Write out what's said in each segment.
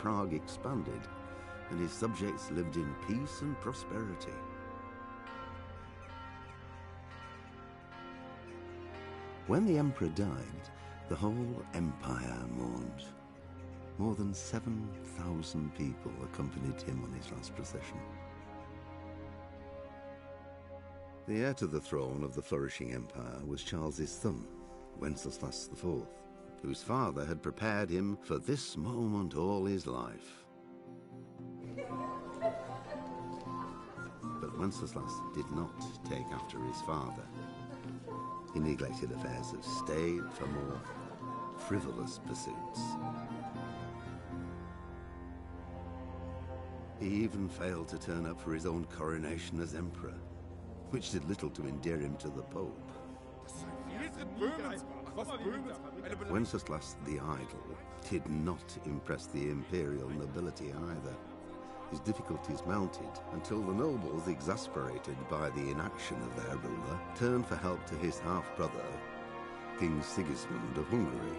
Prague expanded, and his subjects lived in peace and prosperity. When the emperor died, the whole empire mourned. More than 7,000 people accompanied him on his last procession. The heir to the throne of the flourishing empire was Charles's son, Wenceslas IV, whose father had prepared him for this moment all his life. But Wenceslas did not take after his father. He neglected affairs of state for more frivolous pursuits. He even failed to turn up for his own coronation as emperor, which did little to endear him to the Pope. Wenceslas the Idle did not impress the imperial nobility either. His difficulties mounted until the nobles, exasperated by the inaction of their ruler, turned for help to his half-brother, King Sigismund of Hungary.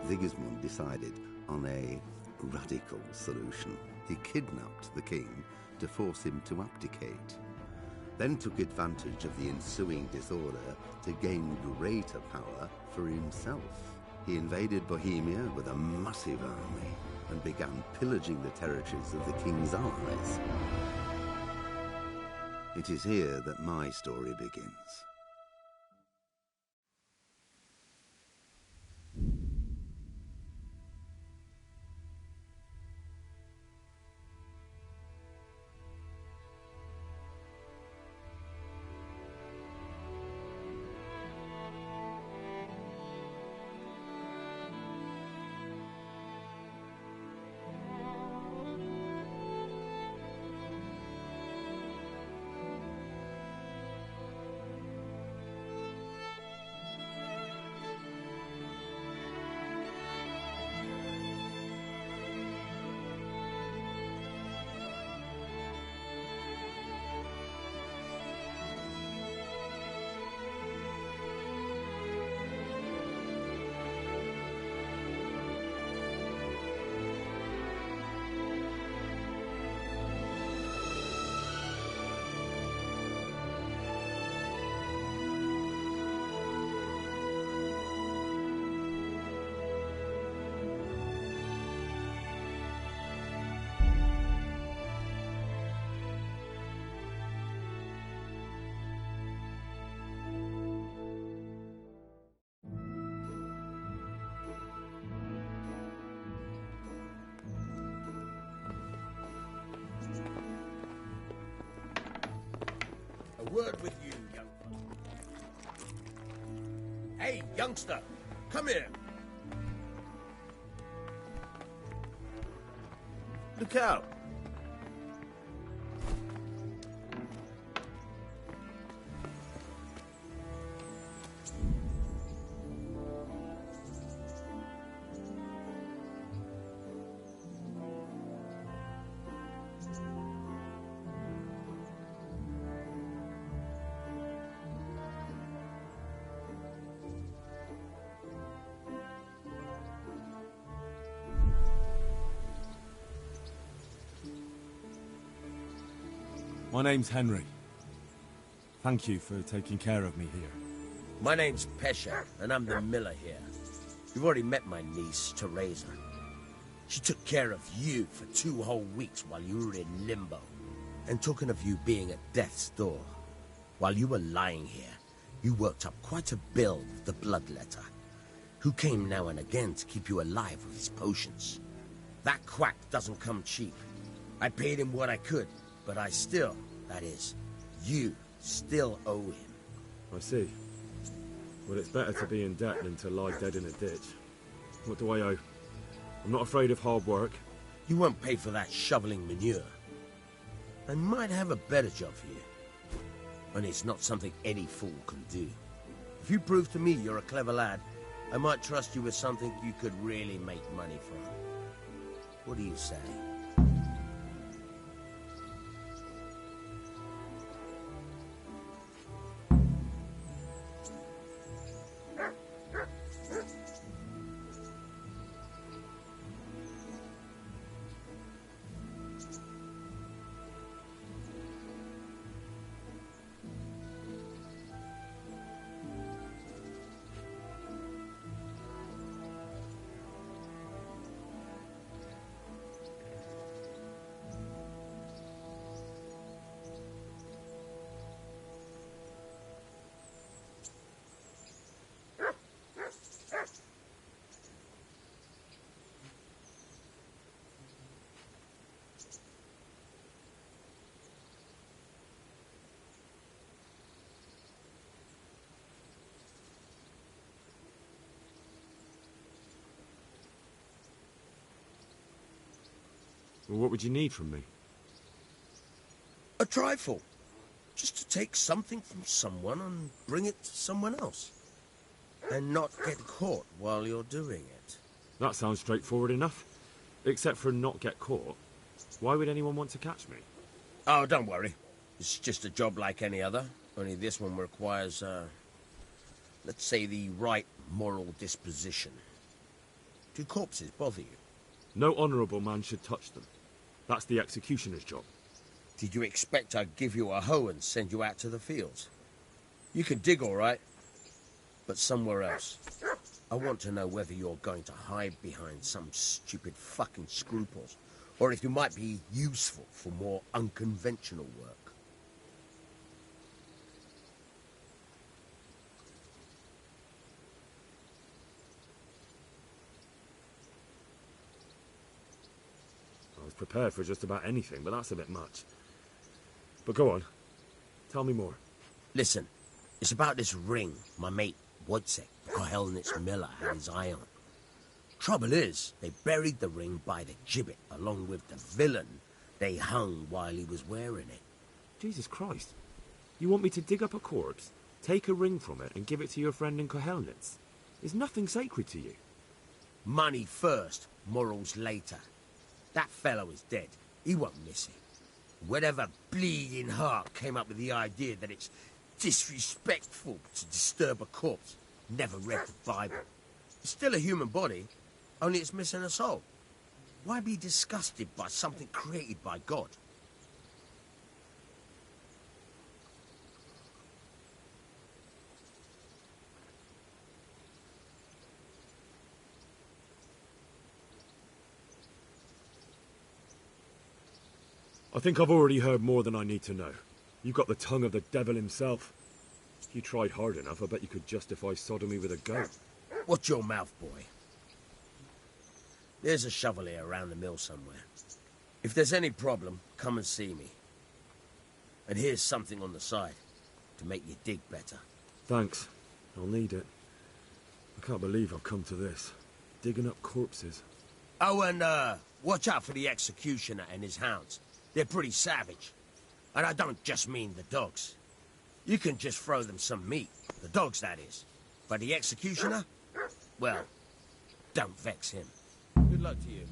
Sigismund decided on a radical solution. He kidnapped the king to force him to abdicate, then took advantage of the ensuing disorder to gain greater power for himself. He invaded Bohemia with a massive army and began pillaging the territories of the king's allies. It is here that my story begins. A word with you, young fellow. Hey, youngster, come here. Look out. My name's Henry. Thank you for taking care of me here. My name's Pesha, and I'm the miller here. You've already met my niece, Teresa. She took care of you for 2 whole weeks while you were in limbo. And talking of you being at death's door, while you were lying here, you worked up quite a bill with the bloodletter, who came now and again to keep you alive with his potions. That quack doesn't come cheap. I paid him what I could, but I still, that is, you still owe him. I see. Well, it's better to be in debt than to lie dead in a ditch. What do I owe? I'm not afraid of hard work. You won't pay for that shoveling manure. I might have a better job for you. And it's not something any fool can do. If you prove to me you're a clever lad, I might trust you with something you could really make money from. What do you say? Well, what would you need from me? A trifle. Just to take something from someone and bring it to someone else. And not get caught while you're doing it. That sounds straightforward enough. Except for not get caught. Why would anyone want to catch me? Oh, don't worry. It's just a job like any other. Only this one requires, let's say, the right moral disposition. Do corpses bother you? No honourable man should touch them. That's the executioner's job. Did you expect I'd give you a hoe and send you out to the fields? You can dig all right, but somewhere else. I want to know whether you're going to hide behind some stupid fucking scruples, or if you might be useful for more unconventional work. I was prepared for just about anything, but that's a bit much. But go on. Tell me more. Listen, it's about this ring my mate Wojciech, Kohelnitz Miller, had his eye on. Trouble is, they buried the ring by the gibbet, along with the villain they hung while he was wearing it. Jesus Christ. You want me to dig up a corpse, take a ring from it, and give it to your friend in Kohelnitz? Is nothing sacred to you? Money first, morals later. That fellow is dead. He won't miss it. Whatever bleeding heart came up with the idea that it's disrespectful to disturb a corpse never read the Bible. It's still a human body, only it's missing a soul. Why be disgusted by something created by God? I think I've already heard more than I need to know. You've got the tongue of the devil himself. If you tried hard enough, I bet you could justify sodomy with a goat. Watch your mouth, boy. There's a shovel here around the mill somewhere. If there's any problem, come and see me. And here's something on the side to make you dig better. Thanks. I'll need it. I can't believe I've come to this. Digging up corpses. Oh, and watch out for the executioner and his hounds. They're pretty savage. And I don't just mean the dogs. You can just throw them some meat. The dogs, that is. But the executioner? Well, don't vex him. Good luck to you.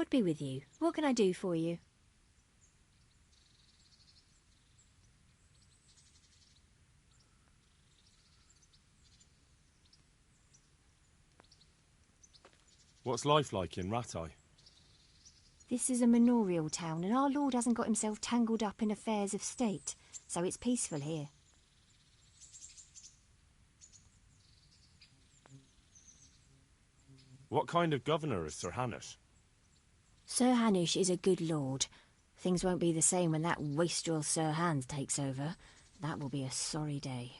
God be with you. What can I do for you? What's life like in Rattay? This is a manorial town, and our Lord hasn't got himself tangled up in affairs of state, so it's peaceful here. What kind of governor is Sir Hanush? Sir Hanush is a good lord. Things won't be the same when that wastrel Sir Hans takes over. That will be a sorry day.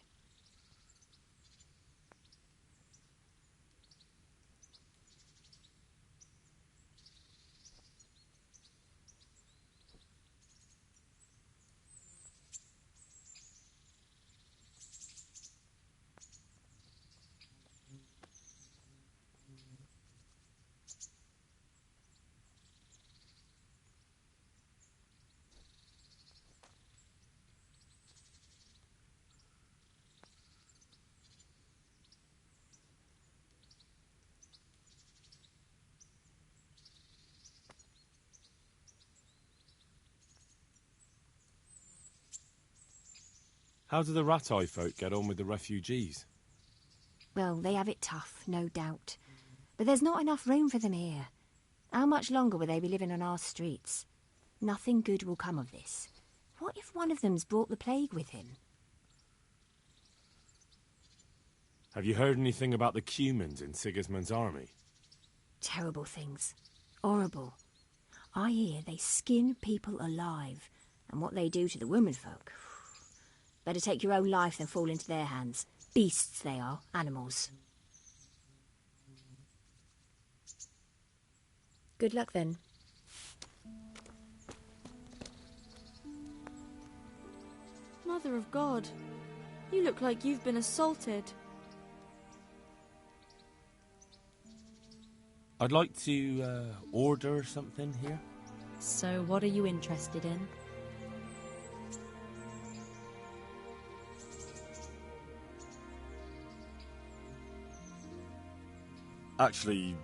How do the Rattay folk get on with the refugees? Well, they have it tough, no doubt. But there's not enough room for them here. How much longer will they be living on our streets? Nothing good will come of this. What if one of them's brought the plague with him? Have you heard anything about the Cumans in Sigismund's army? Terrible things. Horrible. I hear they skin people alive, and what they do to the womenfolk. Better take your own life than fall into their hands. Beasts they are, animals. Good luck then. Mother of God, you look like you've been assaulted. I'd like to order something here. So what are you interested in? Actually,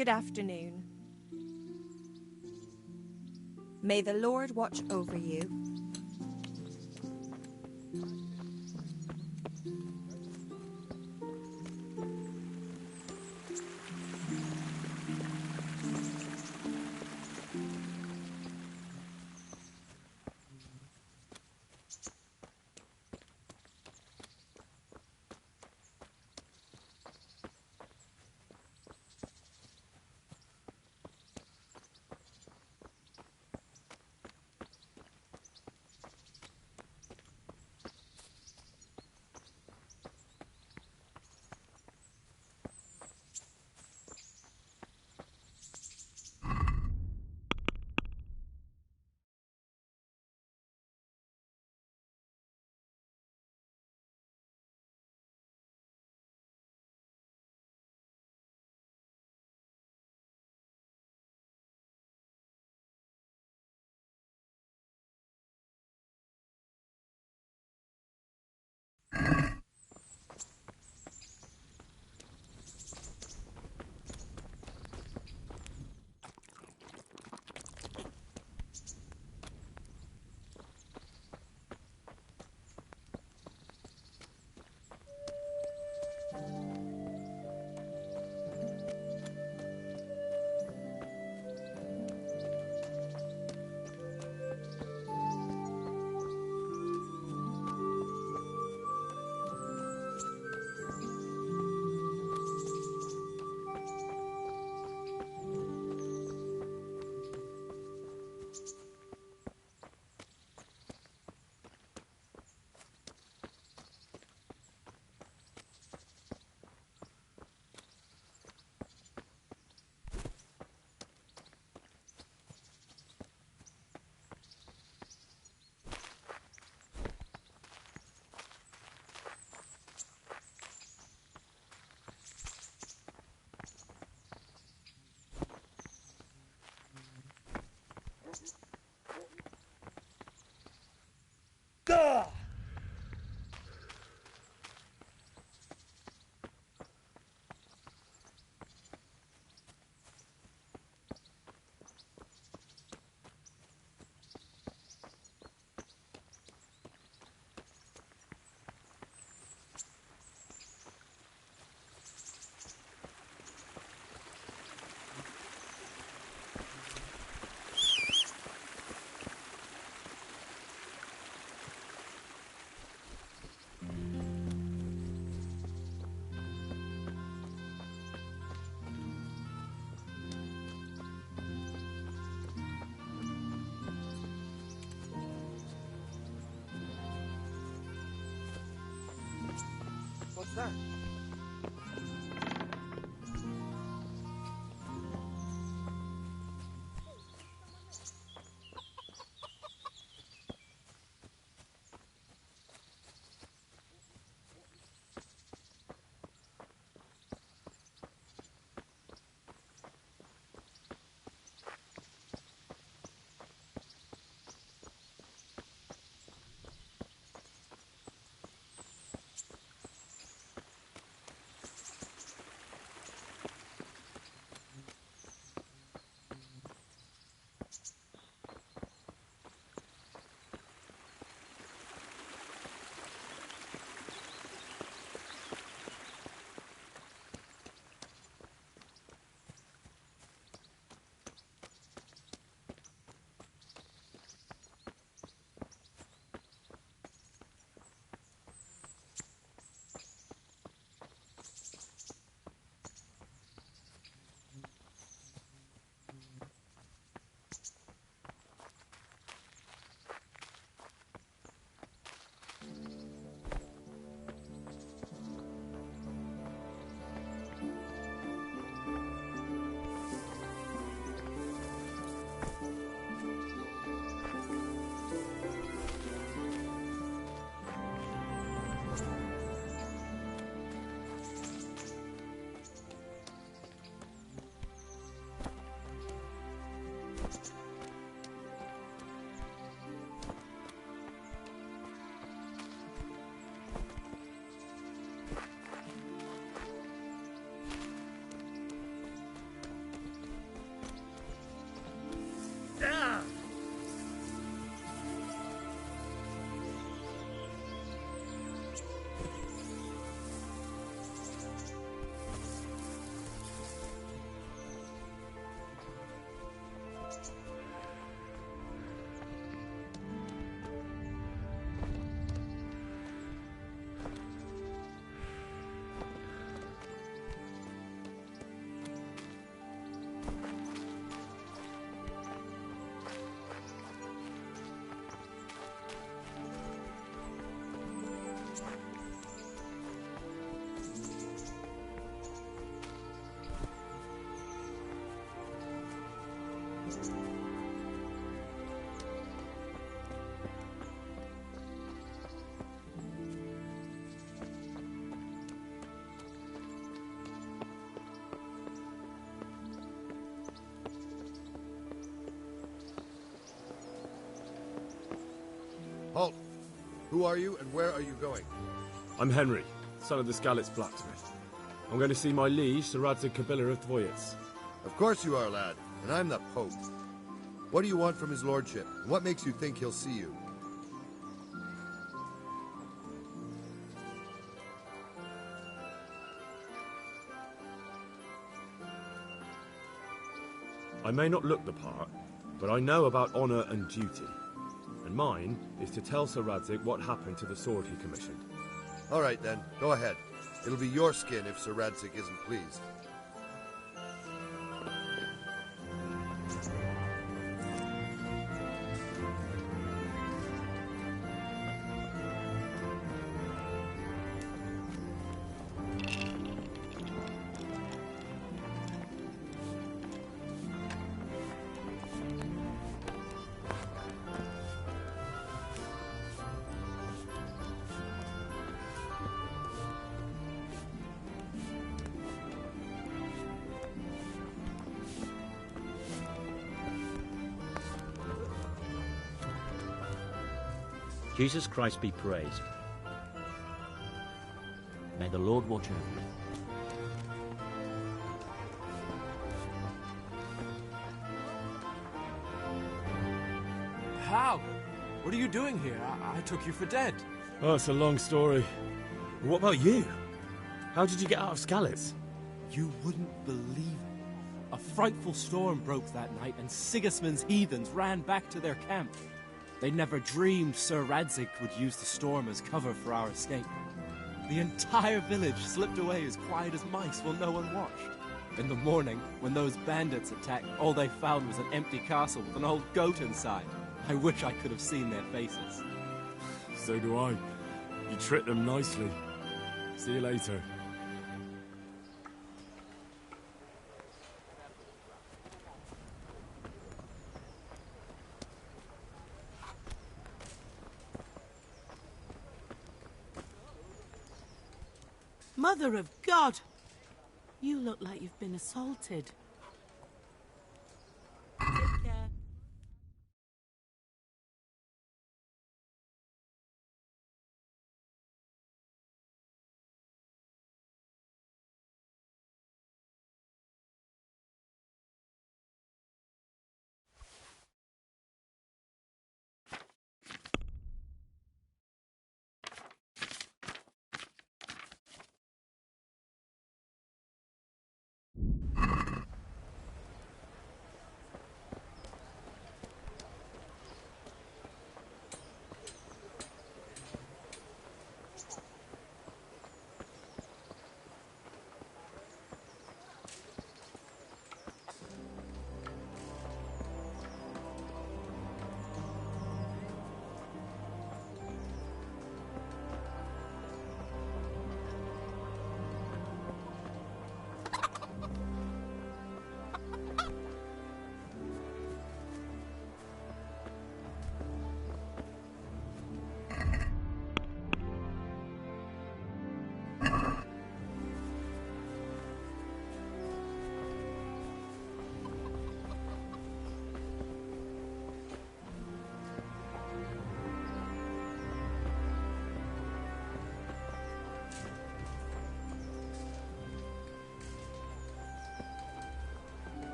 Good afternoon. May the Lord watch over you. What's that? Halt! Who are you and where are you going? I'm Henry, son of the Skalitz blacksmith. I'm going to see my liege, Sir Radzig Kobyla of Dvoyitz. Of course you are, lad, and I'm the Pope. What do you want from his lordship? What makes you think he'll see you? I may not look the part, but I know about honour and duty. And mine is to tell Sir Radzig what happened to the sword he commissioned. All right, then. Go ahead. It'll be your skin if Sir Radzig isn't pleased. Jesus Christ be praised. May the Lord watch over you. How? What are you doing here? I took you for dead. Oh, it's a long story. What about you? How did you get out of Skalitz? You wouldn't believe it. A frightful storm broke that night, and Sigismund's heathens ran back to their camp. They never dreamed Sir Radzig would use the storm as cover for our escape. The entire village slipped away as quiet as mice while no one watched. In the morning, when those bandits attacked, all they found was an empty castle with an old goat inside. I wish I could have seen their faces. So do I. You tricked them nicely. See you later. Mother of God! You look like you've been assaulted. Take care.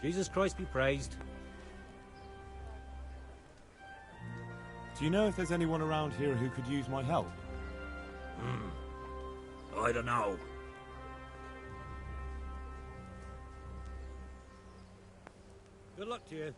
Jesus Christ be praised. Do you know if there's anyone around here who could use my help? I don't know. Good luck to you.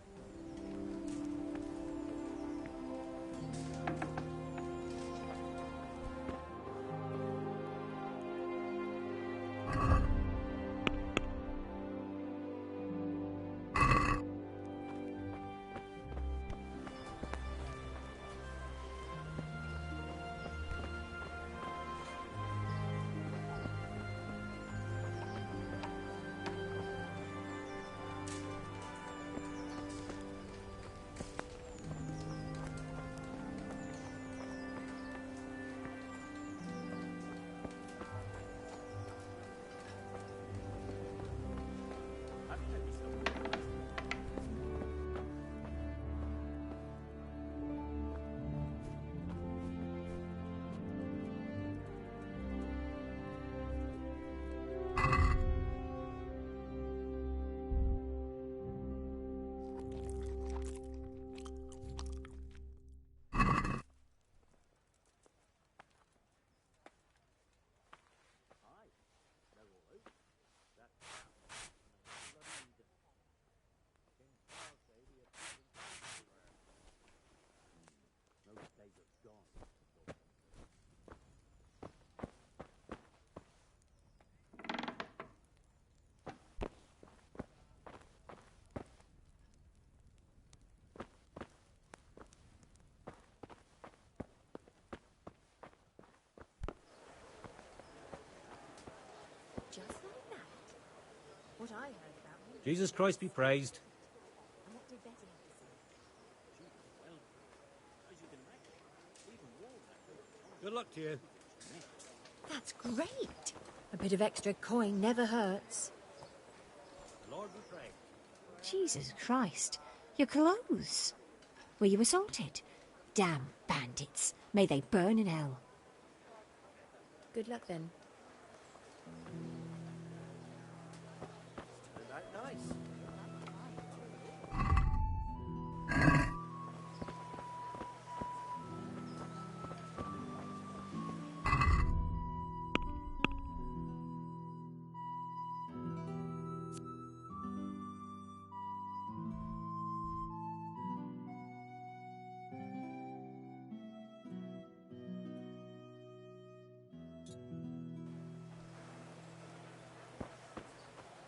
Just like that. What I heard about him. Jesus Christ be praised. And what did Betty have to say? Good luck to you. That's great. A bit of extra coin never hurts. The Lord be praised. Jesus Christ. Your clothes. Were you assaulted? Damn bandits. May they burn in hell. Good luck then.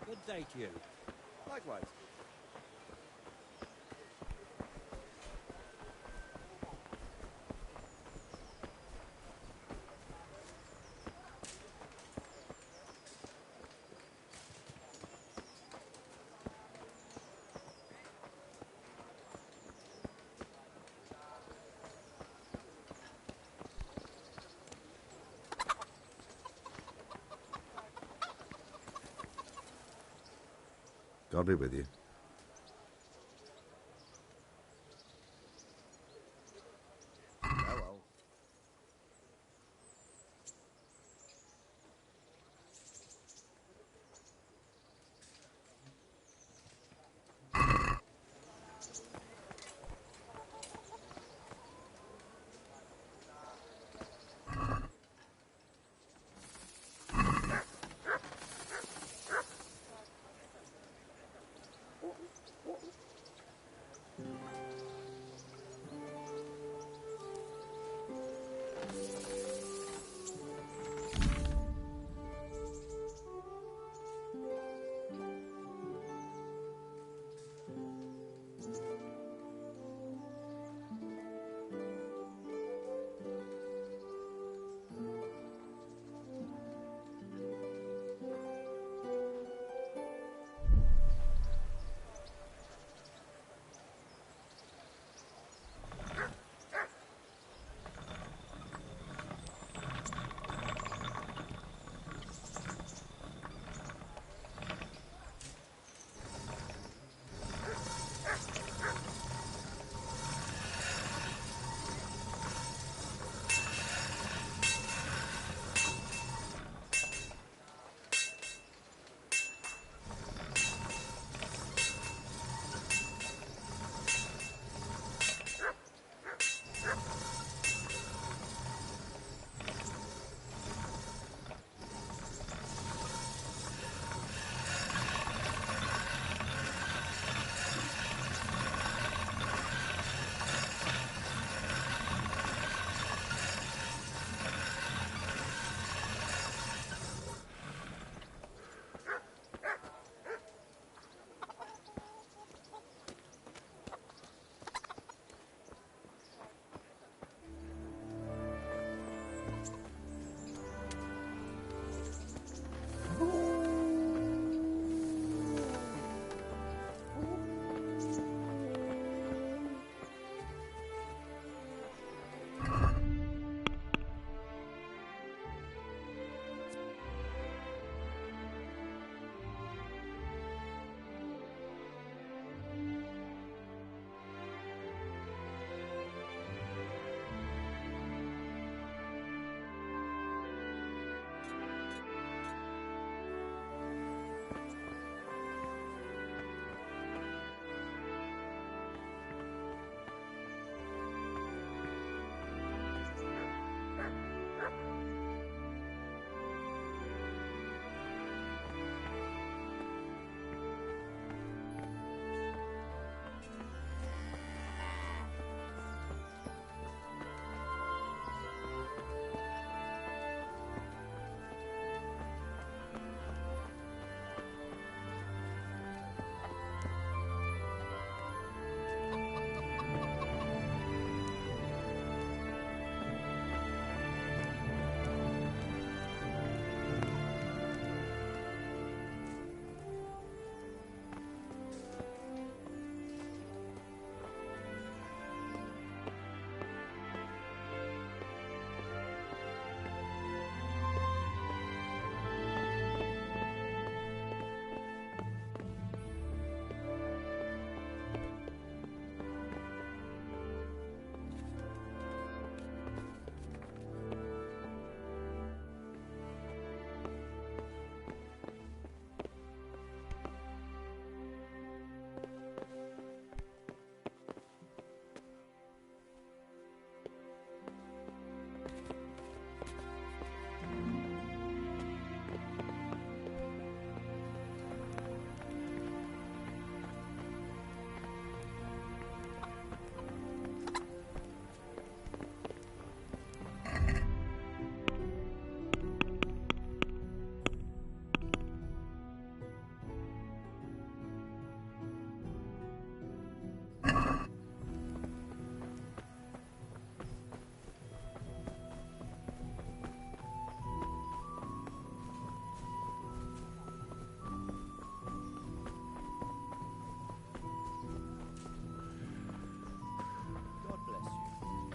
Good day to you. Likewise. God be with you. Hello.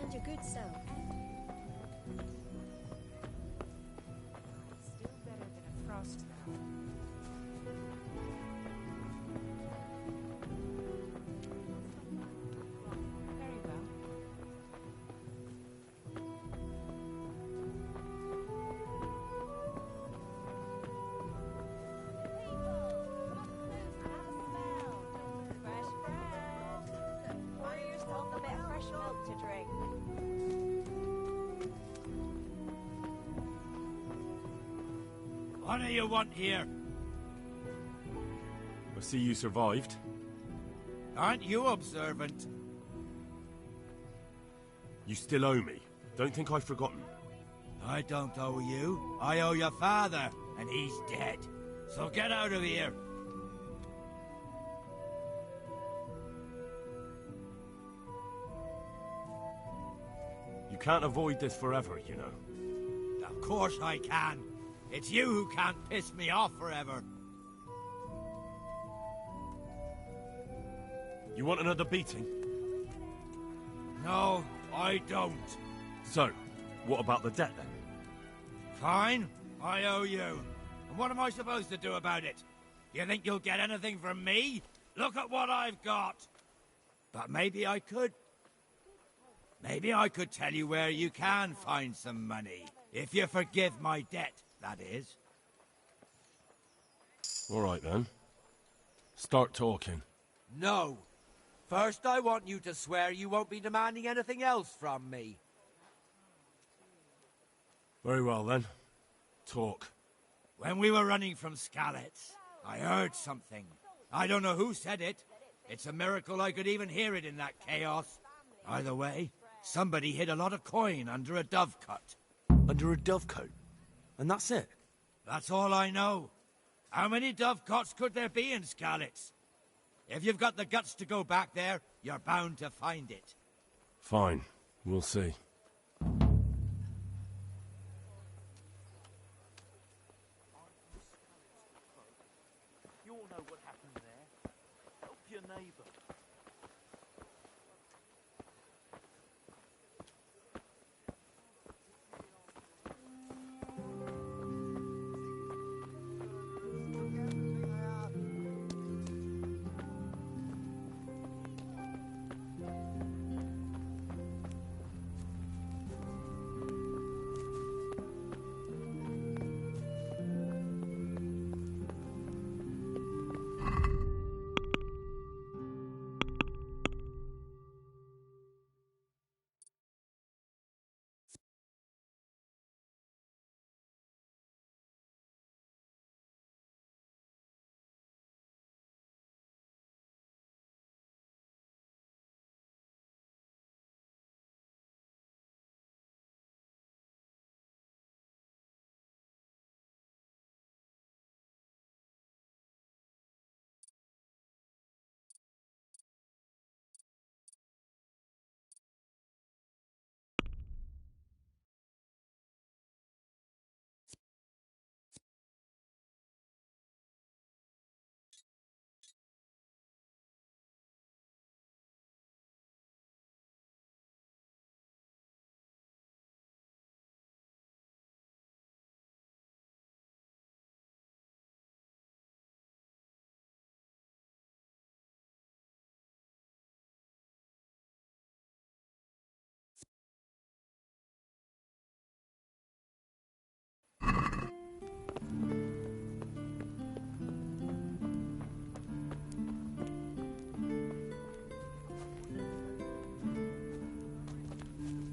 And your good self. Still better than a frost now. What do you want here? I see you survived. Aren't you observant? You still owe me. Don't think I've forgotten. I don't owe you. I owe your father, and he's dead. So get out of here. You can't avoid this forever, you know. Of course I can. It's you who can't piss me off forever. You want another beating? No, I don't. So, what about the debt then? Fine, I owe you. And what am I supposed to do about it? You think you'll get anything from me? Look at what I've got. But maybe I could. Maybe I could tell you where you can find some money. If you forgive my debt, that is. All right then. Start talking. No. First, I want you to swear you won't be demanding anything else from me. Very well then. Talk. When we were running from Skalitz, I heard something. I don't know who said it. It's a miracle I could even hear it in that chaos. Either way, somebody hid a lot of coin under a dovecote. Under a dovecote? And that's it? That's all I know. How many dovecotes could there be in Skalitz? If you've got the guts to go back there, you're bound to find it. Fine. We'll see. You all know what happened there. Help your neighbour.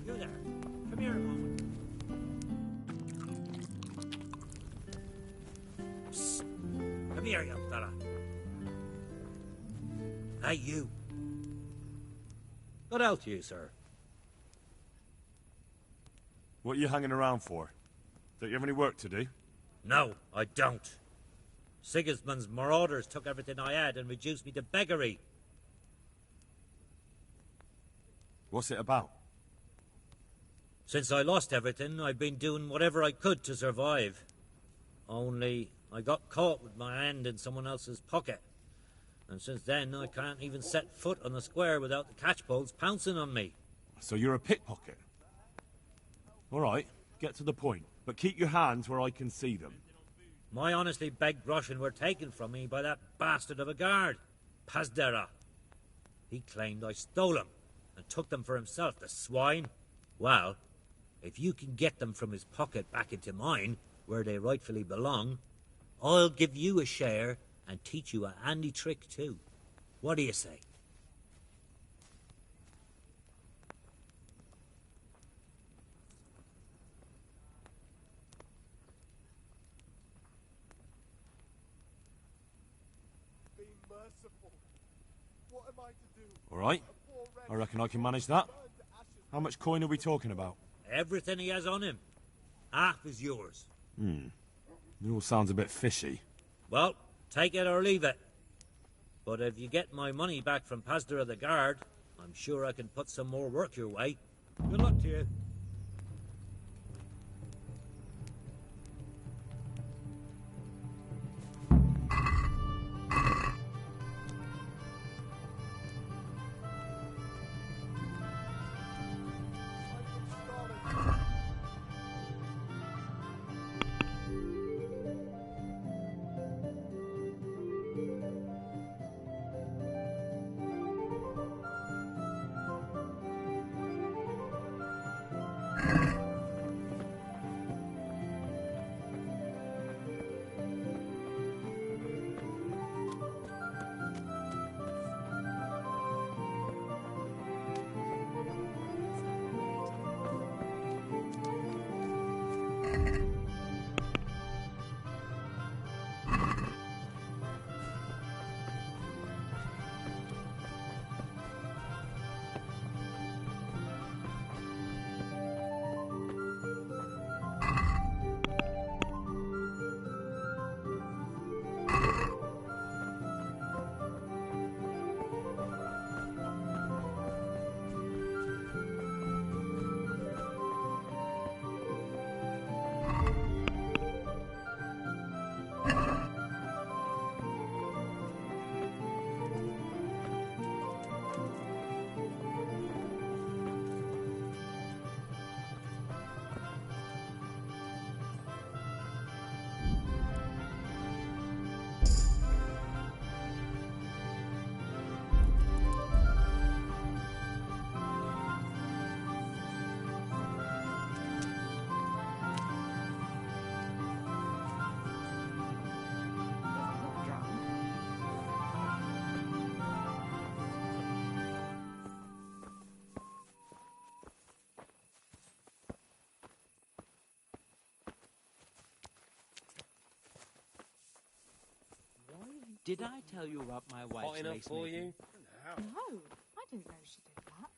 You there. Come here a moment. Psst. Come here, young fella. Hey, you. What else you, sir? What are you hanging around for? Don't you have any work to do? No, I don't. Sigismund's marauders took everything I had and reduced me to beggary. What's it about? Since I lost everything, I've been doing whatever I could to survive. Only, I got caught with my hand in someone else's pocket. And since then, I can't even set foot on the square without the catchpoles pouncing on me. So you're a pickpocket? All right, get to the point. But keep your hands where I can see them. My honestly begged groschen were taken from me by that bastard of a guard, Pazdera. He claimed I stole them and took them for himself, the swine. Well, if you can get them from his pocket back into mine, where they rightfully belong, I'll give you a share and teach you a handy trick too. What do you say? All right. I reckon I can manage that. How much coin are we talking about? Everything he has on him. Half is yours. It all sounds a bit fishy. Well, take it or leave it. But if you get my money back from Pastor of the Guard, I'm sure I can put some more work your way. Good luck to you. Did I tell you about my wife's Hot enough lace for making? you? No, I didn't know she did that.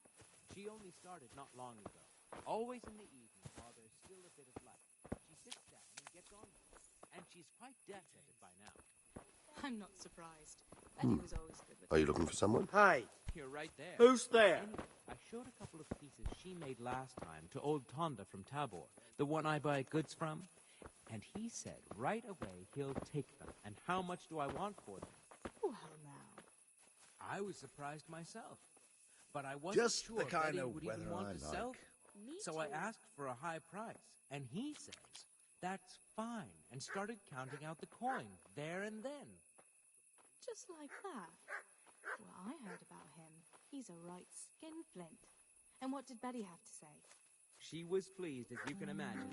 She only started not long ago. Always in the evening while there's still a bit of light. She sits down and gets on with it. And she's quite deft at it by now. I'm not surprised. Eddie was always good with Are you looking for someone? Hey, You're right there. who's there? Anyway, I showed a couple of pieces she made last time to old Tonda from Tabor, the one I buy goods from. And he said right away he'll take them. And how much do I want for them? Well, now. I was surprised myself. But I wasn't Just sure the kind Betty of would weather even want I to like. sell. Me So too. I asked for a high price. And he says, that's fine. And started counting out the coin there and then. Just like that. Well, I heard about him. He's a right skinflint. And what did Betty have to say? She was pleased, as you can imagine.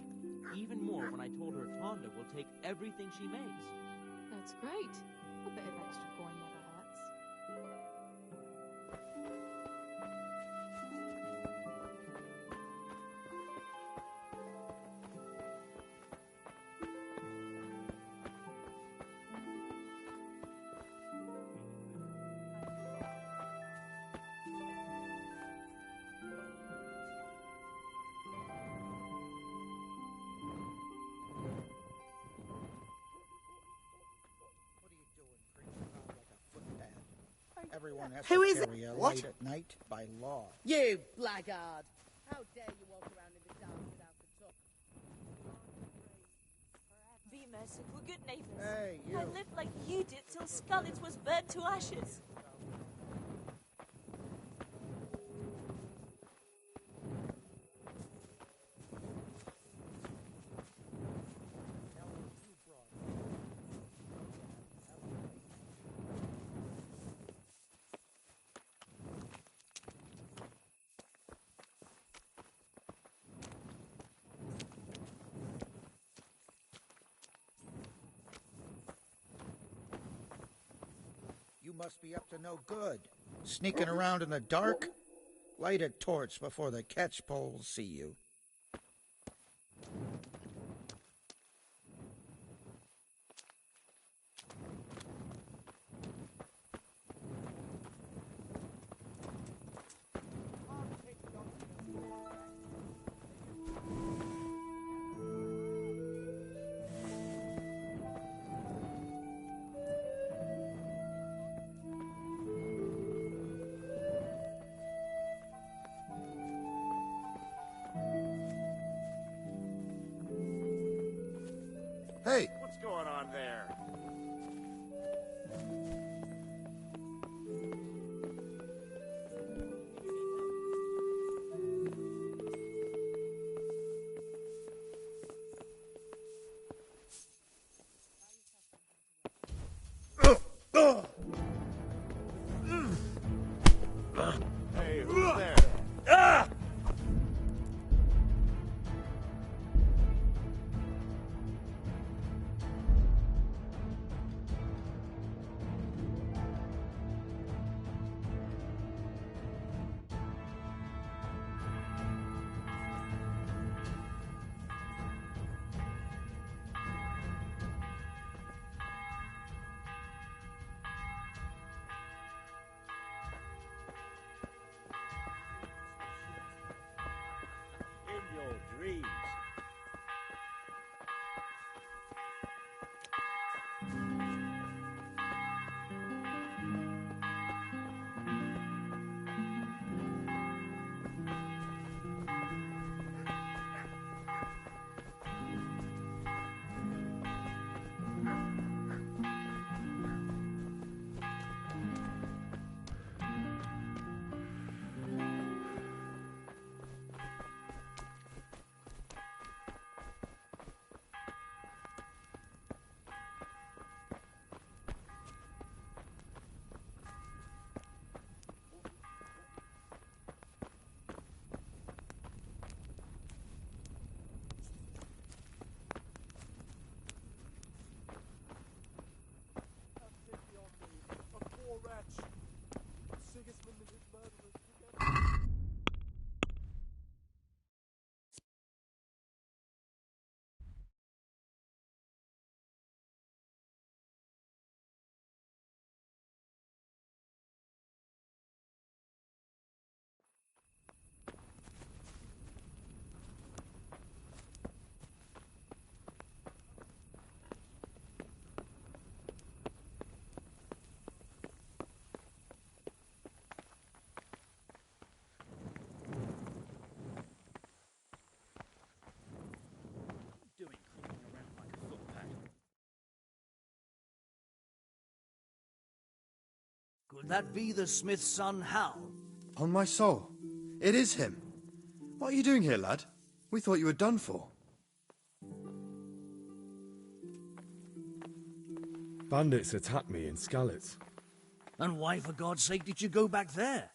Even more when I told her Tonda will take everything she makes. That's great. A bit of extra coin never hurts. Everyone has Who to is it? carry a What? light at night by law. You blackguard! How dare you walk around in the dark without the tuck? Be merciful, good neighbors. Hey, you. I lived like you did till Scarlet was burnt to ashes. You must be up to no good. Sneaking around in the dark? Light a torch before the catchpoles see you. Hey, who's there? Ah! In your dreams. Doing crawling around like a footpad. Could that be the smith's son, Hal? On my soul, it is him. What are you doing here, lad? We thought you were done for. Bandits attacked me in Skalitz. And why, for God's sake, did you go back there?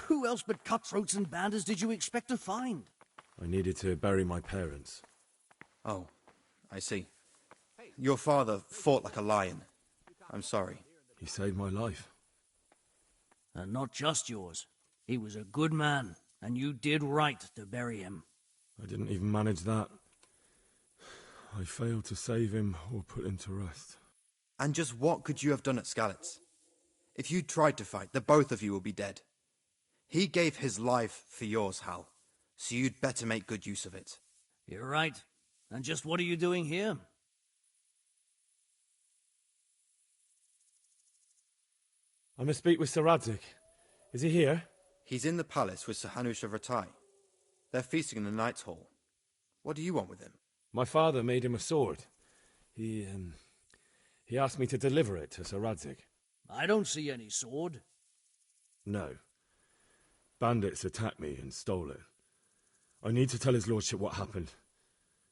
Who else but cutthroats and bandits did you expect to find? I needed to bury my parents. Oh, I see. Your father fought like a lion. I'm sorry. He saved my life. And not just yours. He was a good man, and you did right to bury him. I didn't even manage that. I failed to save him or put him to rest. And just what could you have done at Skalitz? If you tried to fight, the both of you will be dead. He gave his life for yours, Hal, so you'd better make good use of it. You're right. And just what are you doing here? I must speak with Sir Radzig. Is he here? He's in the palace with Sir Hanush of Ratai. They're feasting in the Knight's Hall. What do you want with him? My father made him a sword. He asked me to deliver it to Sir Radzig. I don't see any sword. No. Bandits attacked me and stole it. I need to tell his lordship what happened.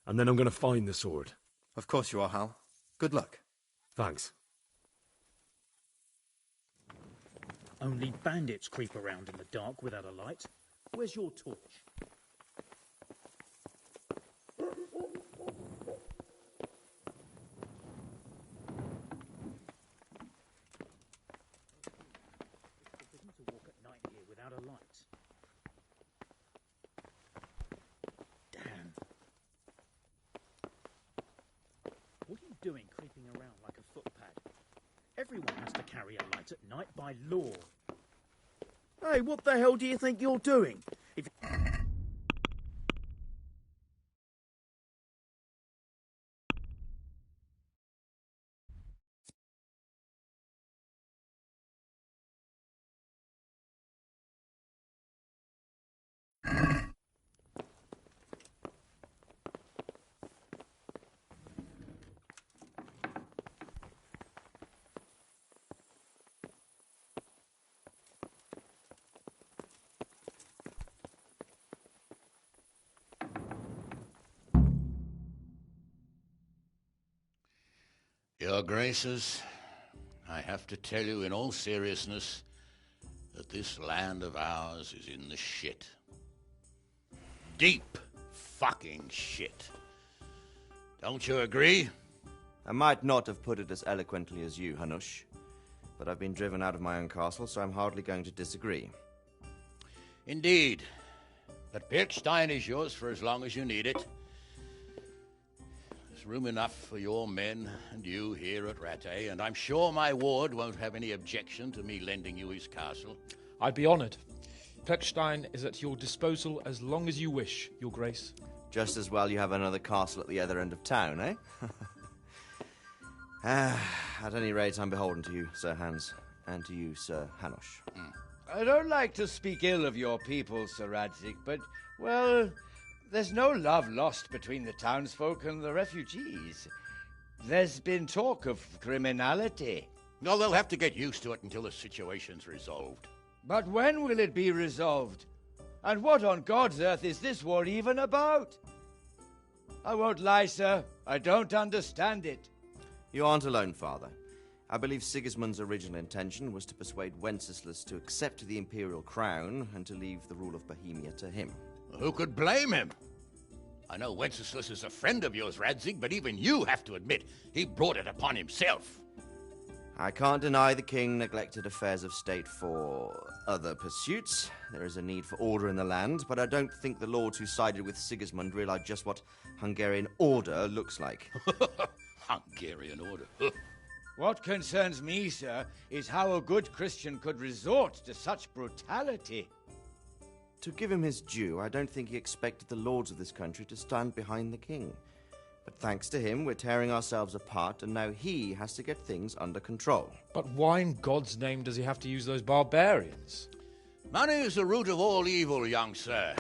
And then I'm going to find the sword. Of course you are, Hal. Good luck. Thanks. Only bandits creep around in the dark without a light. Where's your torch? It's forbidden to walk at night here without a light. Damn. What are you doing creeping around like a footpad? Everyone has to carry a light at night by law. Hey, what the hell do you think you're doing? If Your Graces, I have to tell you in all seriousness that this land of ours is in the shit. Deep fucking shit. Don't you agree? I might not have put it as eloquently as you, Hanush, but I've been driven out of my own castle, so I'm hardly going to disagree. Indeed. But Birkstein is yours for as long as you need it. There's room enough for your men and you here at Rattay, and I'm sure my ward won't have any objection to me lending you his castle. I'd be honoured. Birkstein is at your disposal as long as you wish, Your Grace. Just as well you have another castle at the other end of town, eh? At any rate, I'm beholden to you, Sir Hans, and to you, Sir Hanush. I don't like to speak ill of your people, Sir Radzik, but, well, there's no love lost between the townsfolk and the refugees. There's been talk of criminality. No, they'll have to get used to it until the situation's resolved. But when will it be resolved? And what on God's earth is this war even about? I won't lie, sir. I don't understand it. You aren't alone, Father. I believe Sigismund's original intention was to persuade Wenceslas to accept the imperial crown and to leave the rule of Bohemia to him. Who could blame him? I know Wenceslas is a friend of yours, Radzig, but even you have to admit he brought it upon himself. I can't deny the king neglected affairs of state for other pursuits. There is a need for order in the land, but I don't think the lords who sided with Sigismund realized just what Hungarian order looks like. Hungarian order? What concerns me, sir, is how a good Christian could resort to such brutality. To give him his due, I don't think he expected the lords of this country to stand behind the king. But thanks to him, we're tearing ourselves apart, and now he has to get things under control. But why in God's name does he have to use those barbarians? Money is the root of all evil, young sir.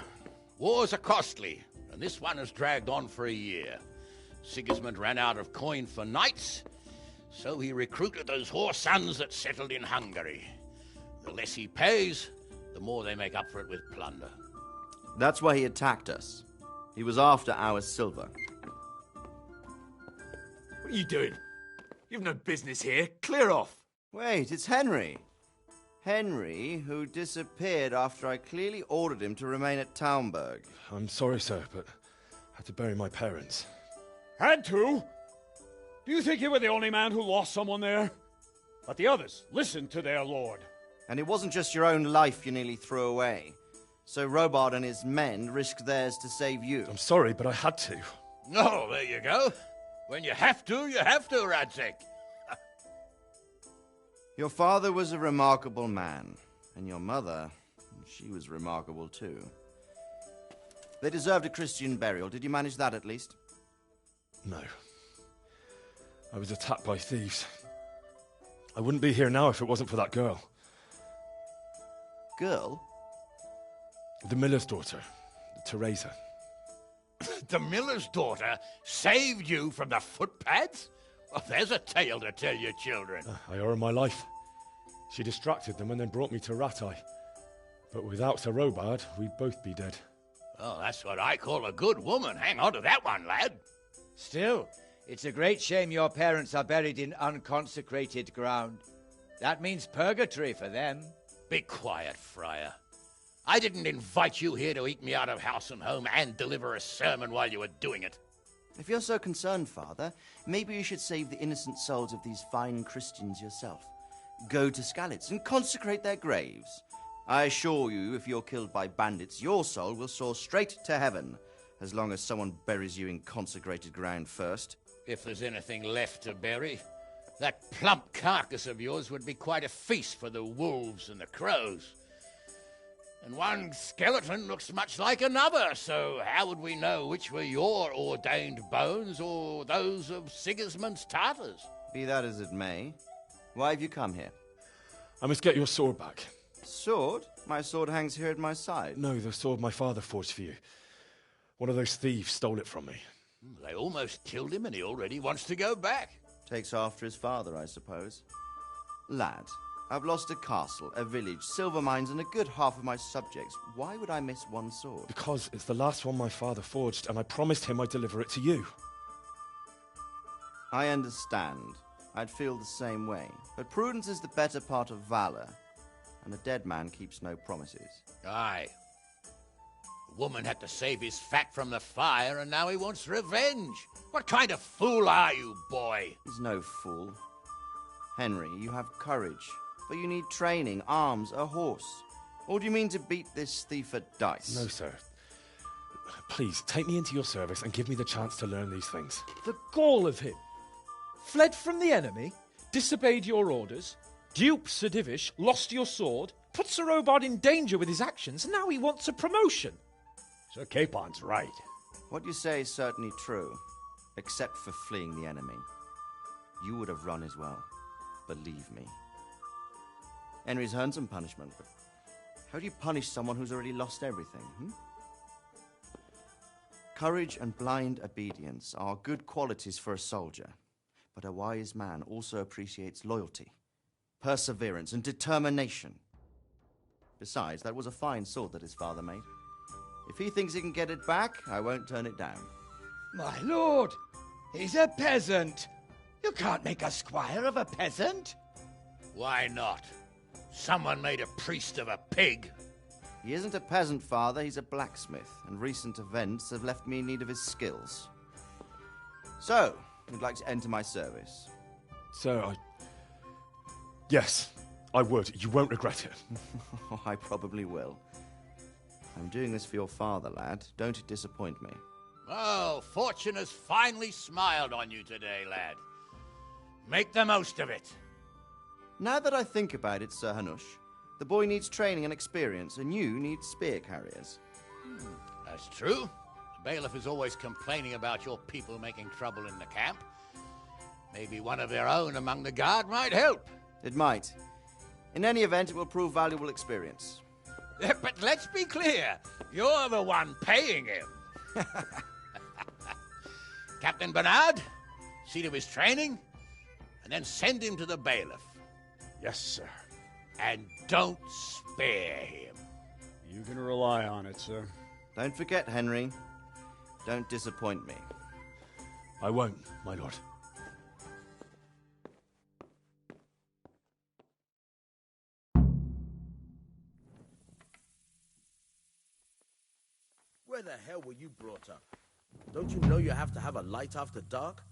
Wars are costly, and this one has dragged on for a year. Sigismund ran out of coin for knights, so he recruited those whore sons that settled in Hungary. The less he pays, the more they make up for it with plunder. That's why he attacked us. He was after our silver. What are you doing? You've no business here. Clear off. Wait, it's Henry. Henry, who disappeared after I clearly ordered him to remain at Taumberg. I'm sorry, sir, but I had to bury my parents. Had to? Do you think you were the only man who lost someone there? But the others listened to their lord. And it wasn't just your own life you nearly threw away. So Robard and his men risked theirs to save you. I'm sorry, but I had to. Oh, there you go. When you have to, Radzig. Your father was a remarkable man, and your mother, she was remarkable too. They deserved a Christian burial. Did you manage that at least? No. I was attacked by thieves. I wouldn't be here now if it wasn't for that girl. Girl? The miller's daughter, Teresa. The miller's daughter saved you from the footpads? Well, there's a tale to tell your children. I owe her my life. She distracted them and then brought me to Rattay. But without Sir Robard, we'd both be dead. Oh, that's what I call a good woman. Hang on to that one, lad. Still, it's a great shame your parents are buried in unconsecrated ground. That means purgatory for them. Be quiet, Friar. I didn't invite you here to eat me out of house and home and deliver a sermon while you were doing it. If you're so concerned, Father, maybe you should save the innocent souls of these fine Christians yourself. Go to Skalitz and consecrate their graves. I assure you, if you're killed by bandits, your soul will soar straight to heaven, as long as someone buries you in consecrated ground first. If there's anything left to bury, that plump carcass of yours would be quite a feast for the wolves and the crows. And one skeleton looks much like another, so how would we know which were your ordained bones or those of Sigismund's Tartars? Be that as it may, why have you come here? I must get your sword back. Sword? My sword hangs here at my side. No, the sword my father forged for you. One of those thieves stole it from me. They almost killed him and he already wants to go back. Takes after his father, I suppose. Lad, I've lost a castle, a village, silver mines, and a good half of my subjects. Why would I miss one sword? Because it's the last one my father forged, and I promised him I'd deliver it to you. I understand. I'd feel the same way. But prudence is the better part of valor. and a dead man keeps no promises. Aye. The woman had to save his fat from the fire, and now he wants revenge. What kind of fool are you, boy? He's no fool. Henry, you have courage, but you need training, arms, a horse. Or do you mean to beat this thief at dice? No, sir. Please, take me into your service and give me the chance to learn these things. The gall of him. Fled from the enemy, disobeyed your orders, duped Sir Divish, lost your sword, put Sir Robard in danger with his actions, and now he wants a promotion. Sir Capon's right. What you say is certainly true, except for fleeing the enemy. You would have run as well. Believe me. Henry's earned some punishment, but how do you punish someone who's already lost everything, Courage and blind obedience are good qualities for a soldier, but a wise man also appreciates loyalty, perseverance, and determination. Besides, that was a fine sword that his father made. If he thinks he can get it back, I won't turn it down. My lord, he's a peasant. You can't make a squire of a peasant. Why not? Someone made a priest of a pig. He isn't a peasant, father, he's a blacksmith, and recent events have left me in need of his skills. So, you'd like to enter my service? Sir, Yes, I would. You won't regret it. I probably will. I'm doing this for your father, lad. Don't disappoint me. Oh, fortune has finally smiled on you today, lad. Make the most of it. Now that I think about it, Sir Hanush, the boy needs training and experience, and you need spear carriers. That's true. The bailiff is always complaining about your people making trouble in the camp. Maybe one of their own among the guard might help. It might. In any event, it will prove valuable experience. But let's be clear. You're the one paying him. Captain Bernard, see to his training, and then send him to the bailiff. Yes, sir. And don't spare him. You can rely on it, sir. Don't forget, Henry. Don't disappoint me. I won't, my lord. Where the hell were you brought up? Don't you know you have to have a light after dark?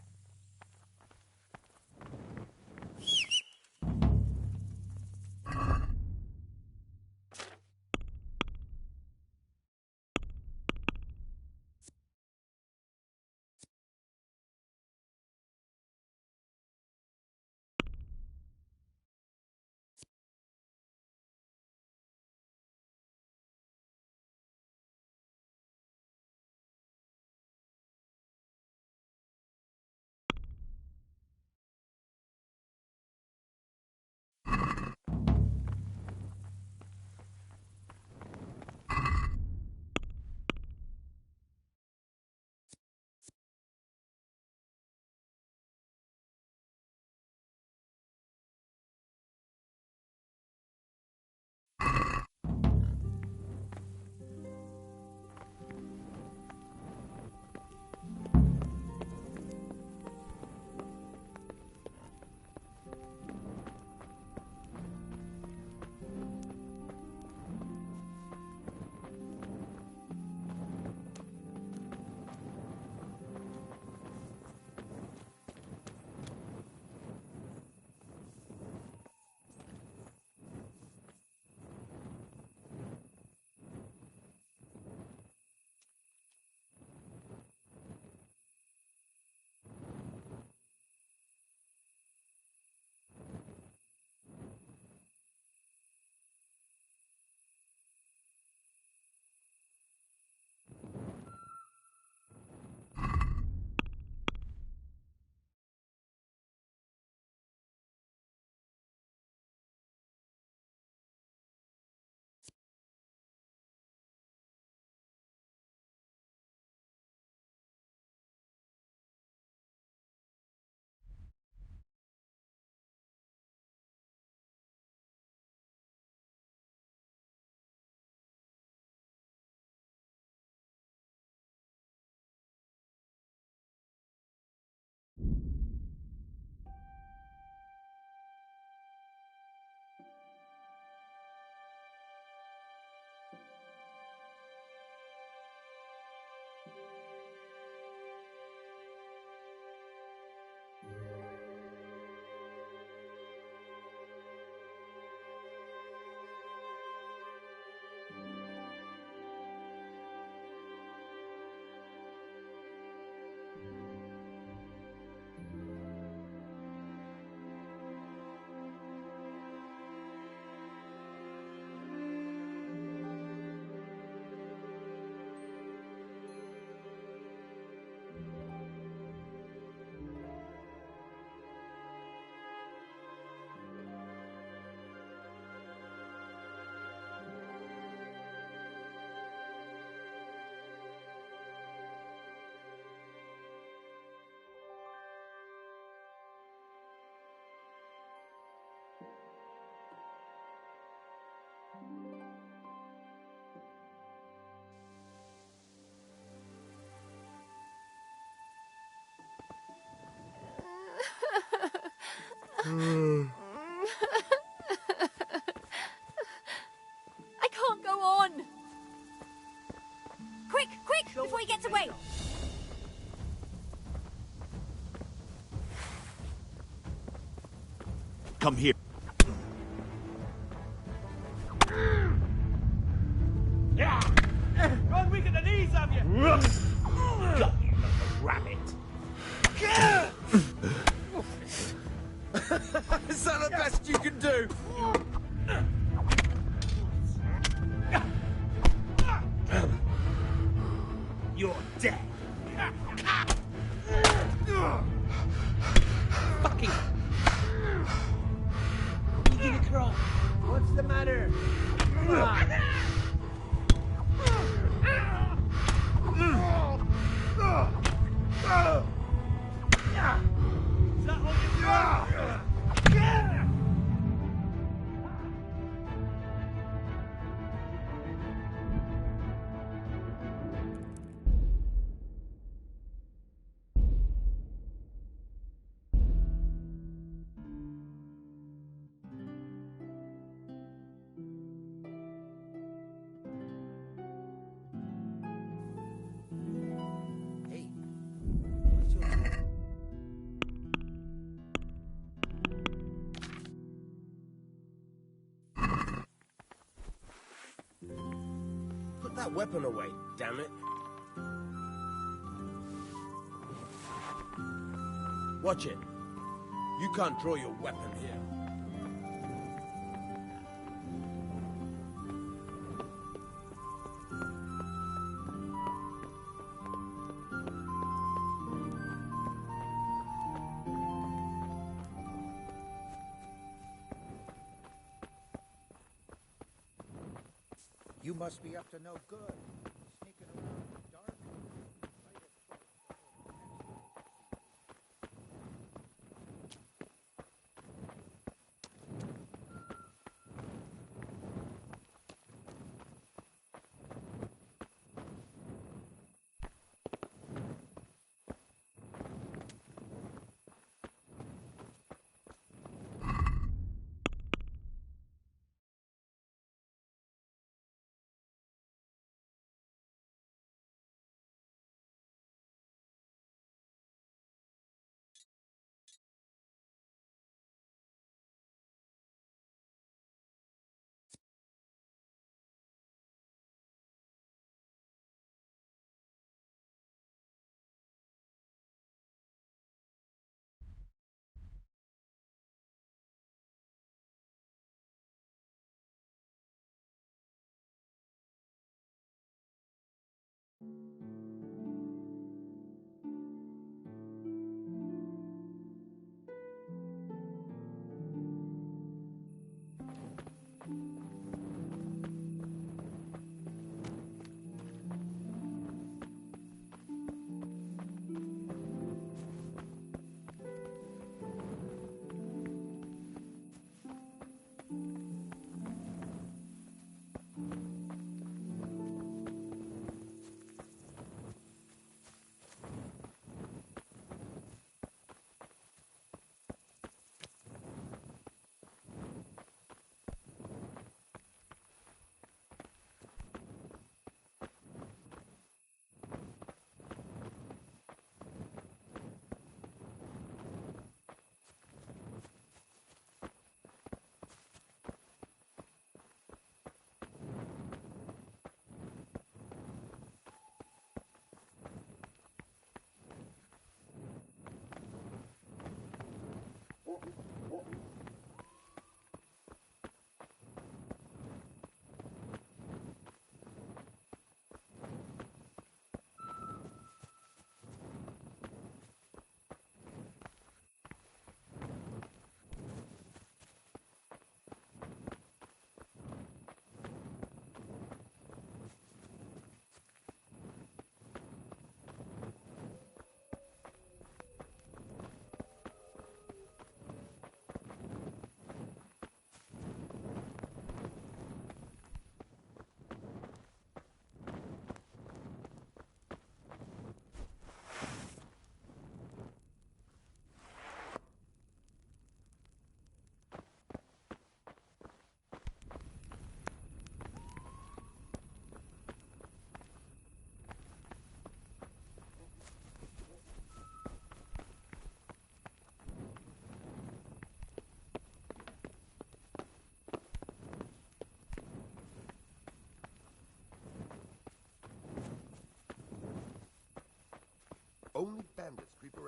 I can't go on! Quick, quick, before he gets away! Come here. God, weaken the knees of you! Got you, little rabbit. Is that the best you can do? You're dead. Fucking... You gonna cry? What's the matter? Come on. Is that all you've got? Put that weapon away, damn it. Watch it. You can't draw your weapon here. You must be up to no good.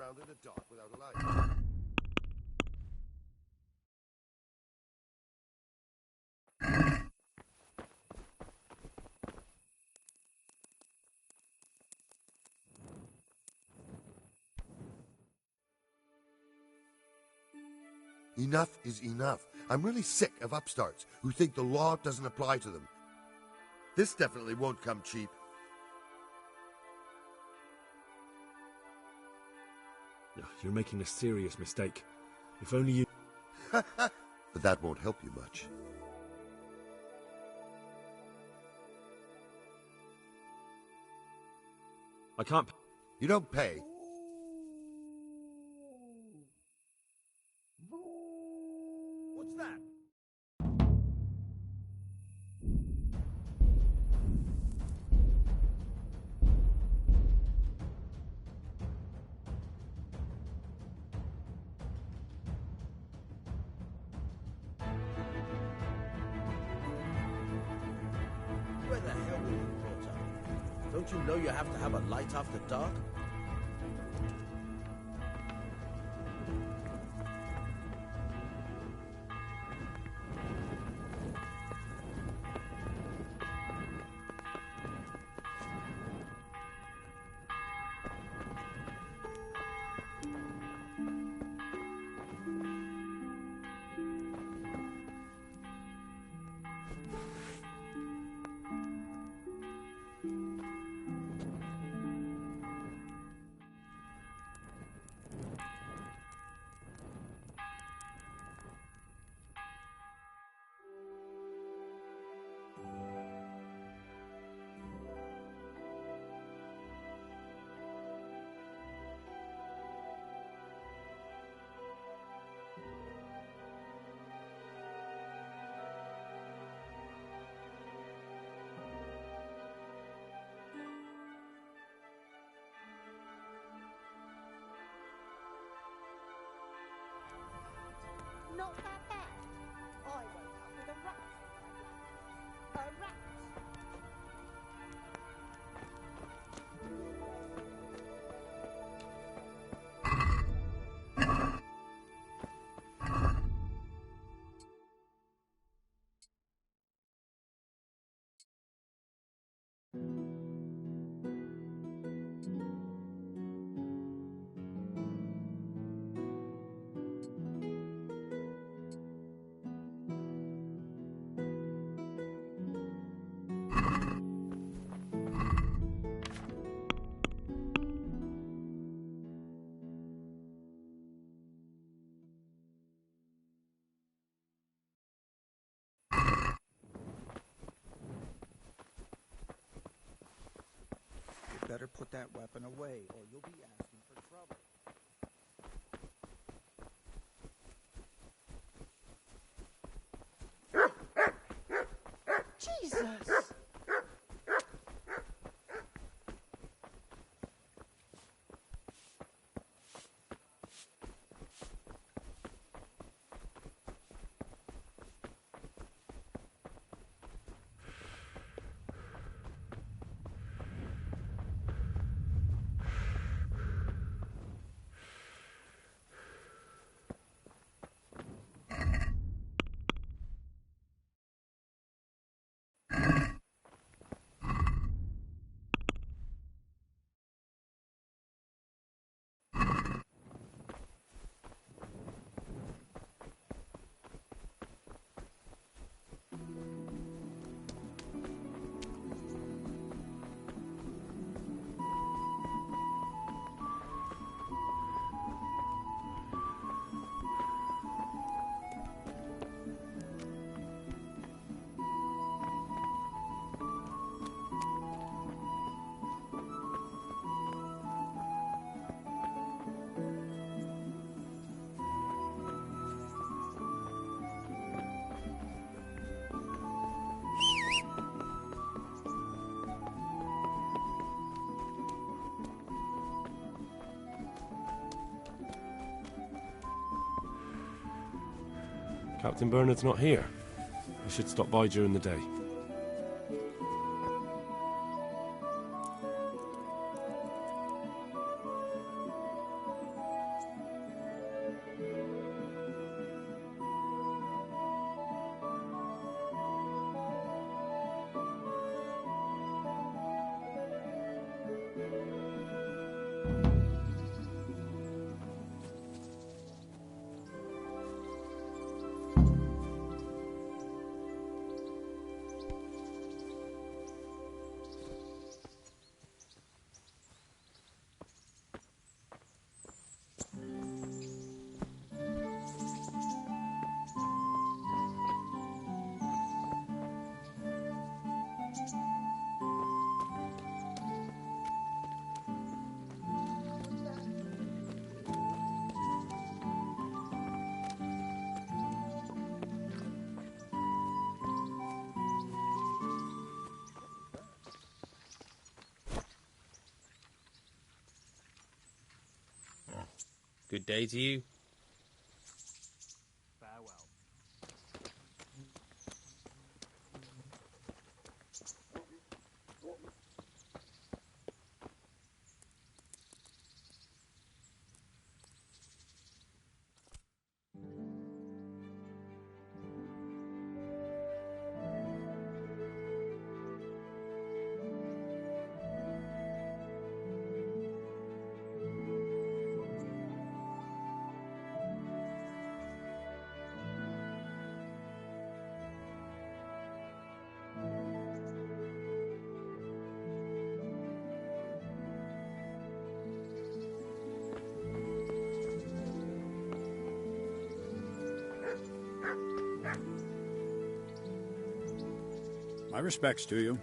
around in the dark without a light. Enough is enough. I'm really sick of upstarts who think the law doesn't apply to them. This definitely won't come cheap. You're making a serious mistake. If only you... But that won't help you much. I can't... You don't pay. What's that? Where the hell were you brought up? Don't you know you have to have a light after dark? Not that bad. I woke up with a rat in my blanket. A rat. You better put that weapon away, or you'll be asking for trouble. Jesus! Captain Bernard's not here. I should stop by during the day. Good day to you. Farewell. My respects to you.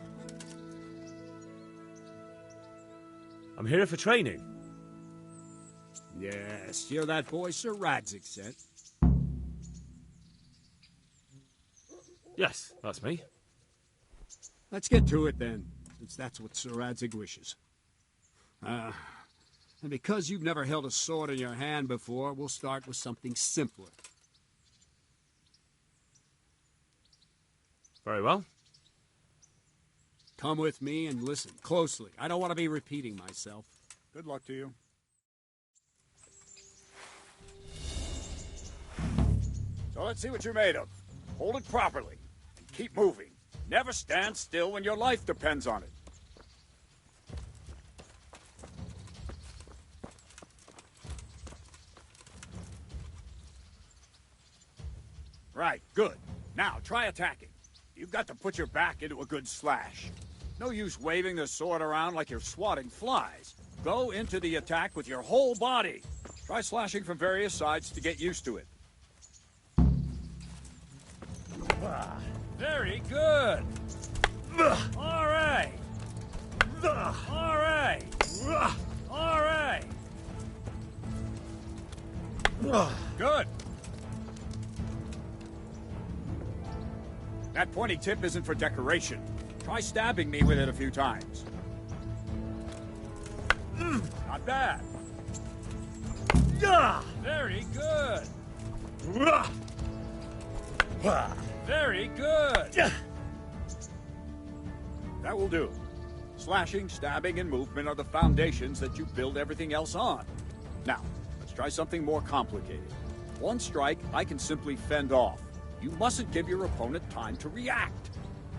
I'm here for training. Yes, you're that boy Sir Radzig sent. Yes, that's me. Let's get to it then, since that's what Sir Radzig wishes. And because you've never held a sword in your hand before, we'll start with something simpler. Very well. Come with me and listen closely. I don't want to be repeating myself. Good luck to you. So let's see what you're made of. Hold it properly. And keep moving. Never stand still when your life depends on it. Right, good. Now, try attacking. You've got to put your back into a good slash. No use waving the sword around like you're swatting flies. Go into the attack with your whole body. Try slashing from various sides to get used to it. Very good. All right. All right. All right. Good. That pointy tip isn't for decoration. Try stabbing me with it a few times. Not bad. Very good. Very good. That will do. Slashing, stabbing, and movement are the foundations that you build everything else on. Now, let's try something more complicated. One strike, I can simply fend off. You mustn't give your opponent time to react.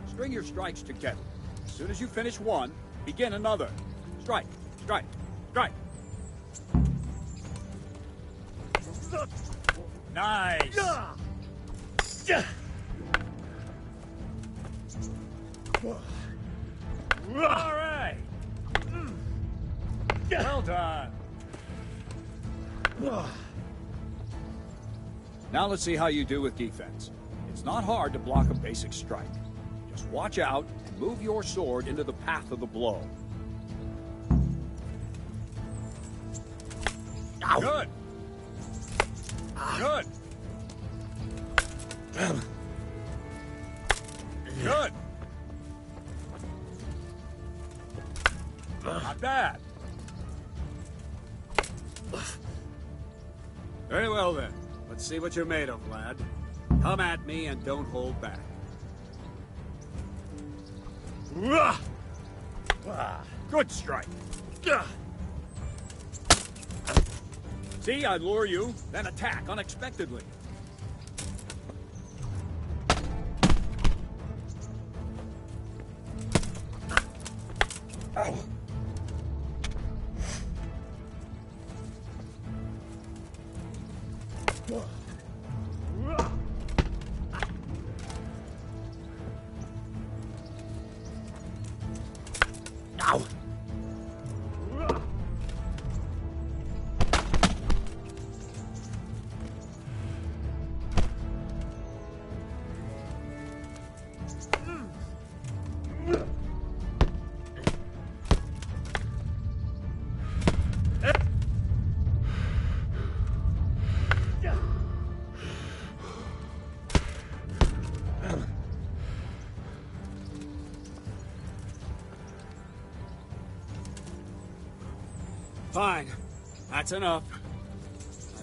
String your strikes together. As soon as you finish one, begin another. Strike, strike, strike. Nice. All right. Well done. Now let's see how you do with defense. It's not hard to block a basic strike. Just watch out and move your sword into the path of the blow. Good. Good. Good. Not bad. Very well then. Let's see what you're made of, lad. Come at me and don't hold back. Good strike. See, I lure you, then attack unexpectedly. Ow. Ow. Fine. That's enough.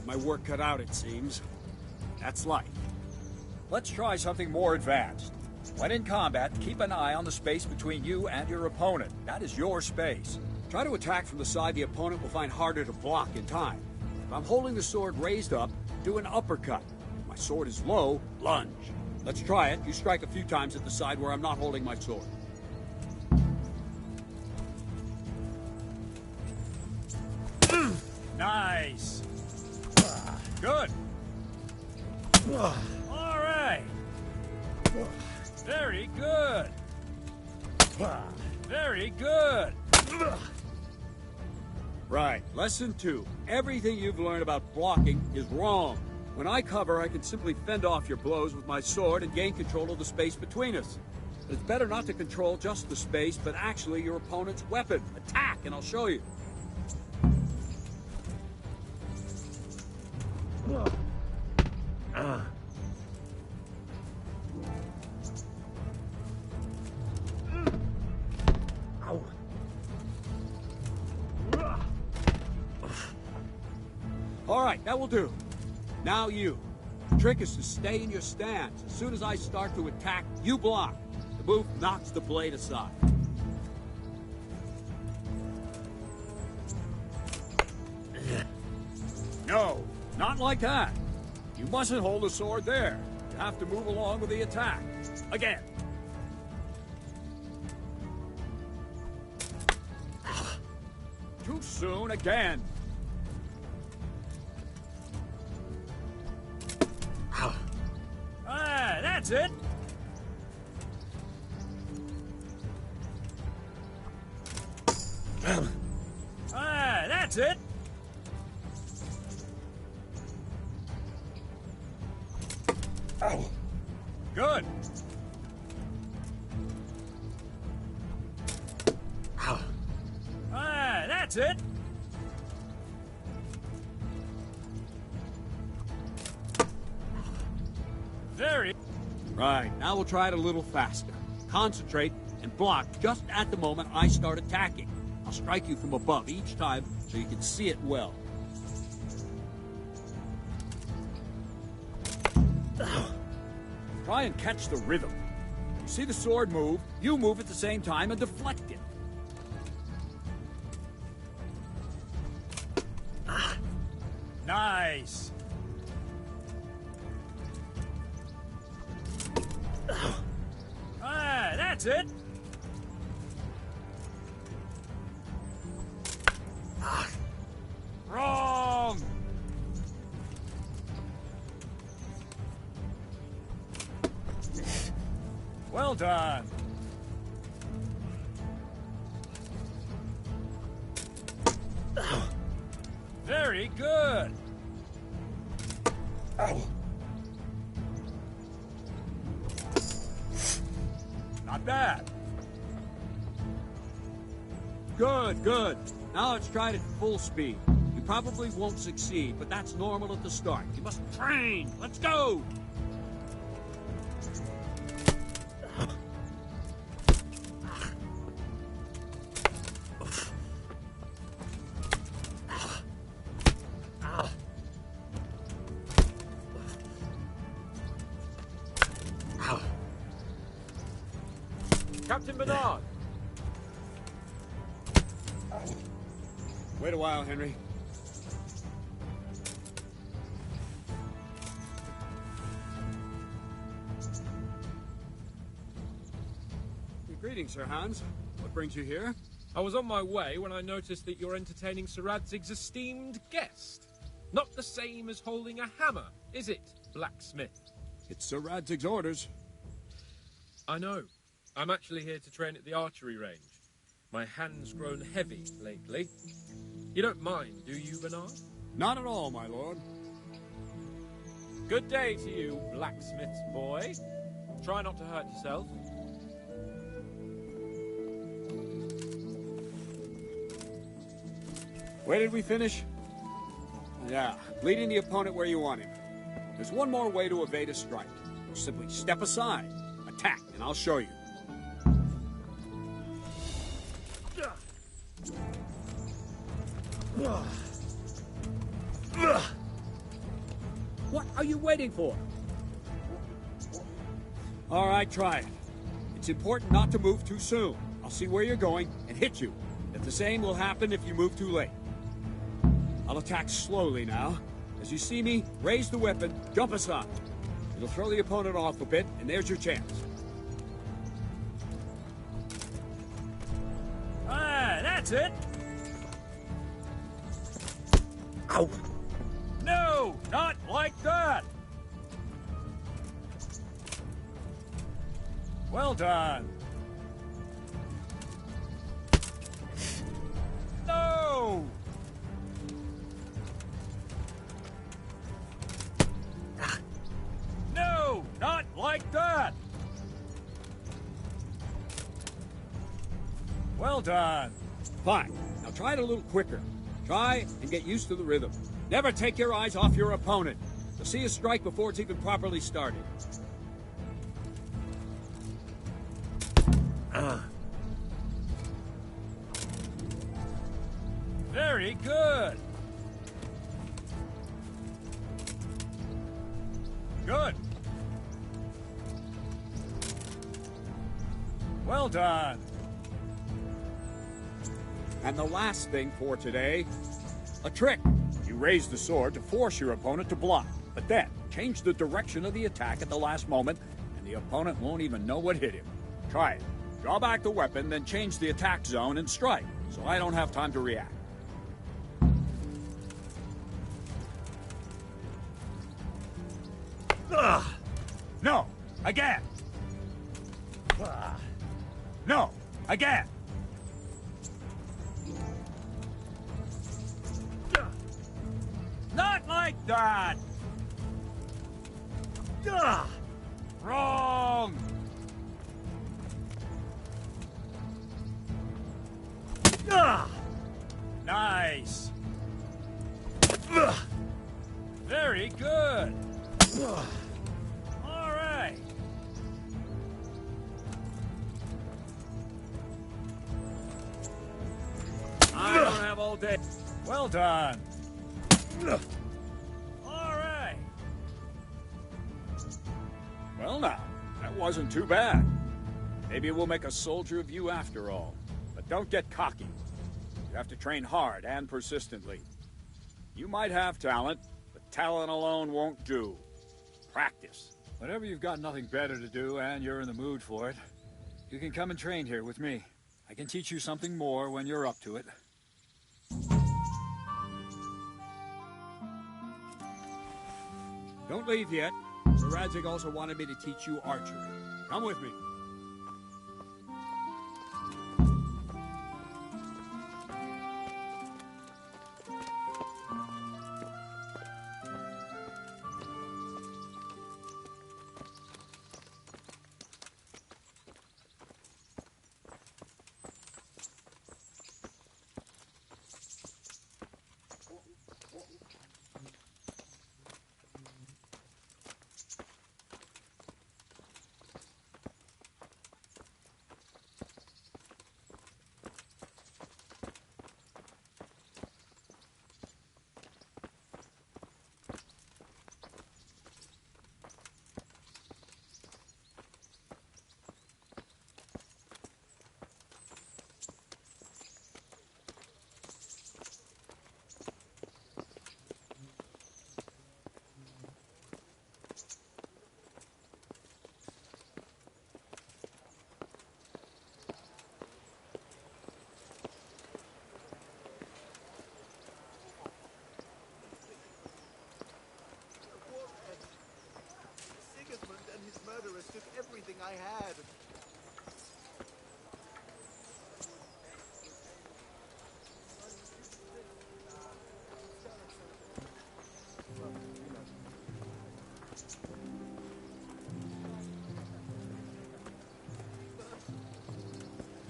my work cut out, it seems. That's life. Let's try something more advanced. When in combat, keep an eye on the space between you and your opponent. That is your space. Try to attack from the side the opponent will find harder to block in time. If I'm holding the sword raised up, do an uppercut. If my sword is low, lunge. Let's try it. You strike a few times at the side where I'm not holding my sword. Nice. Good. All right. Very good. Very good. Right. Lesson 2. Everything you've learned about blocking is wrong. When I cover, I can simply fend off your blows with my sword and gain control of the space between us. But it's better not to control just the space, but actually your opponent's weapon. Attack, and I'll show you. All right, that will do. Now you. The trick is to stay in your stance. As soon as I start to attack, you block. The move knocks the blade aside. No, not like that. You mustn't hold the sword there. You have to move along with the attack. Again. Too soon again. Ah, that's it. Ah, that's it. Good. Ah, that's it. Very. Right, now we'll try it a little faster. Concentrate and block just at the moment I start attacking. I'll strike you from above each time so you can see it well. Try and catch the rhythm. You see the sword move, you move at the same time and deflect it. Nice. Ah, that's it. Wrong. Well done. Very good. Not bad. Good, good. Now let's try it at full speed. You probably won't succeed, but that's normal at the start. You must train. Let's go! Captain Bernard! Wait a while, Henry. Greetings, Sir Hans. What brings you here? I was on my way when I noticed that you're entertaining Sir Radzig's esteemed guest. Not the same as holding a hammer, is it, blacksmith? It's Sir Radzig's orders. I know. I'm actually here to train at the archery range. My hand's grown heavy lately. You don't mind, do you, Bernard? Not at all, my lord. Good day to you, blacksmith's boy. Try not to hurt yourself. Where did we finish? Yeah, leading the opponent where you want him. There's one more way to evade a strike. Simply step aside, attack, and I'll show you. What are you waiting for? All right, try it. It's important not to move too soon. I'll see where you're going and hit you. If the same will happen if you move too late. I'll attack slowly now. As you see me, raise the weapon, jump aside. It'll throw the opponent off a bit, and there's your chance. Ah, that's it. Ow! No, not like that. Well done. No! No, not like that. Well done. Fine. Now try it a little quicker. Try and get used to the rhythm. Never take your eyes off your opponent. You'll see a strike before it's even properly started. Very good. Good. Well done. And the last thing for today, a trick. You raise the sword to force your opponent to block, but then change the direction of the attack at the last moment, and the opponent won't even know what hit him. Try it. Draw back the weapon, then change the attack zone and strike, so I don't have time to react. Ugh. No, again. No, again. Not like that. Wrong. Nice. Very good. All right. I don't have all day. Well done. All right. Well now, that wasn't too bad. Maybe we'll make a soldier of you after all. But don't get cocky. You have to train hard and persistently. You might have talent, but talent alone won't do. Practice. Whenever you've got nothing better to do and you're in the mood for it, you can come and train here with me. I can teach you something more when you're up to it. Don't leave yet. Sir Radzig also wanted me to teach you archery. Come with me. Sigismund and his murderers took everything I had.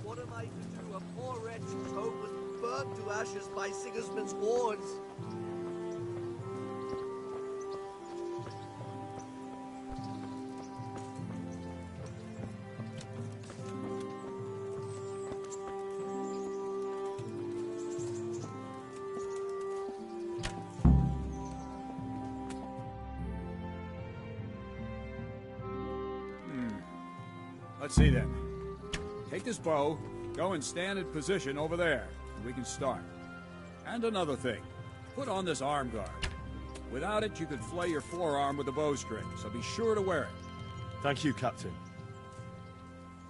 What am I to do? A poor wretch whose home was burned to ashes by Sigismund's hordes. Let's see then. Take this bow, go and stand in position over there, and we can start. And another thing, put on this arm guard. Without it, you could flay your forearm with a bowstring, so be sure to wear it. Thank you, Captain.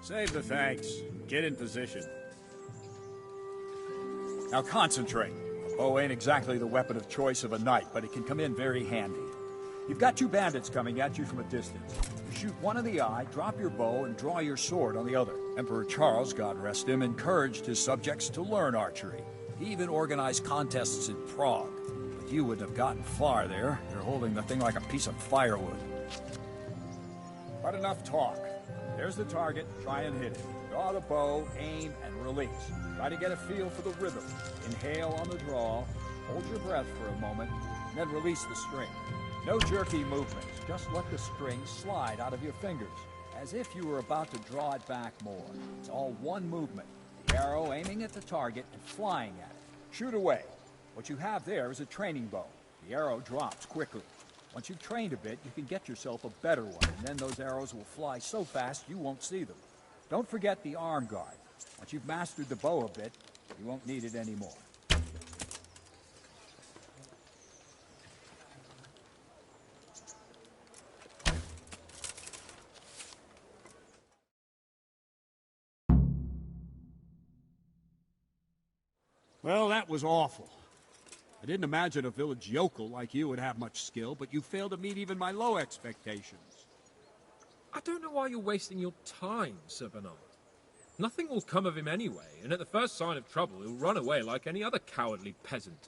Save the thanks. Get in position. Now concentrate. A bow ain't exactly the weapon of choice of a knight, but it can come in very handy. You've got two bandits coming at you from a distance. You shoot one in the eye, drop your bow, and draw your sword on the other. Emperor Charles, God rest him, encouraged his subjects to learn archery. He even organized contests in Prague. But you wouldn't have gotten far there. You're holding the thing like a piece of firewood. But enough talk. There's the target. Try and hit it. Draw the bow, aim, and release. Try to get a feel for the rhythm. Inhale on the draw, hold your breath for a moment, then release the string. No jerky movements. Just let the string slide out of your fingers, as if you were about to draw it back more. It's all one movement. The arrow aiming at the target and flying at it. Shoot away. What you have there is a training bow. The arrow drops quickly. Once you've trained a bit, you can get yourself a better one, and then those arrows will fly so fast you won't see them. Don't forget the arm guard. Once you've mastered the bow a bit, you won't need it anymore. Well, that was awful. I didn't imagine a village yokel like you would have much skill, but you failed to meet even my low expectations. I don't know why you're wasting your time, Sir Bernard. Nothing will come of him anyway, and at the first sign of trouble, he'll run away like any other cowardly peasant.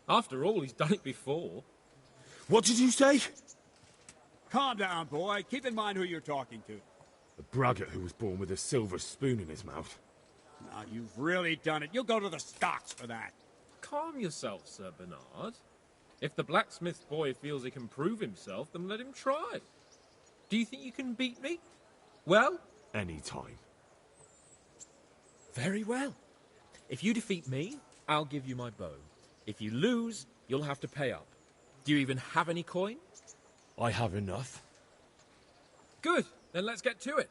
After all, he's done it before. What did you say? Calm down, boy. Keep in mind who you're talking to. A braggart who was born with a silver spoon in his mouth. Now, you've really done it. You'll go to the stocks for that. Calm yourself, Sir Bernard. If the blacksmith boy feels he can prove himself, then let him try. Do you think you can beat me? Well? Any time. Very well. If you defeat me, I'll give you my bow. If you lose, you'll have to pay up. Do you even have any coin? I have enough. Good. Then let's get to it.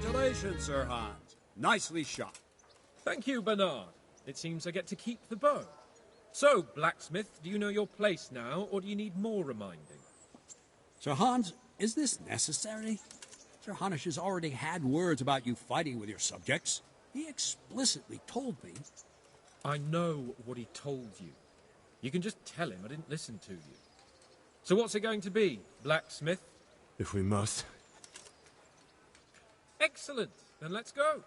Congratulations, Sir Hans. Nicely shot. Thank you, Bernard. It seems I get to keep the bow. So, blacksmith, do you know your place now, or do you need more reminding? Sir Hans, is this necessary? Sir Hanush has already had words about you fighting with your subjects. He explicitly told me. I know what he told you. You can just tell him I didn't listen to you. So what's it going to be, blacksmith? If we must. Excellent. Then let's go.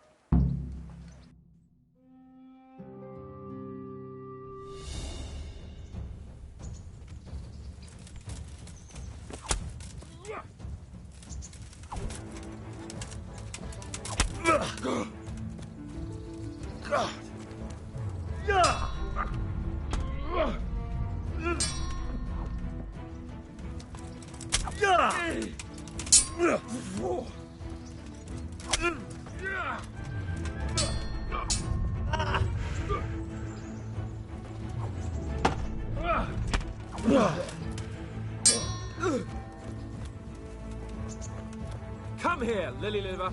Come here, lily liver.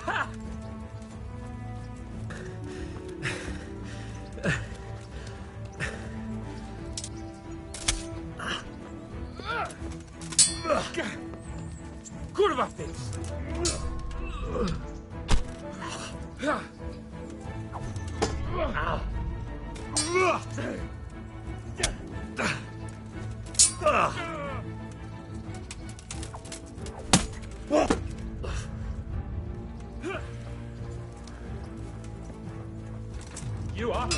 Ha! Kurwa fix. You are.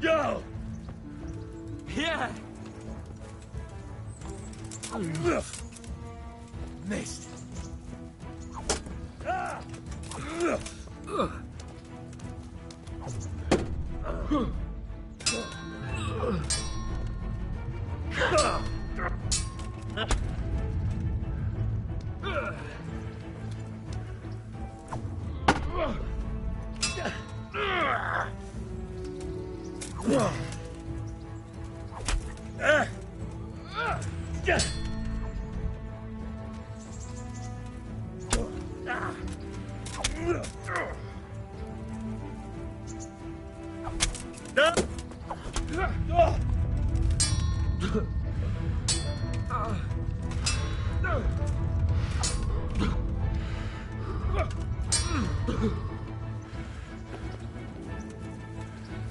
Go! Yeah! Missed.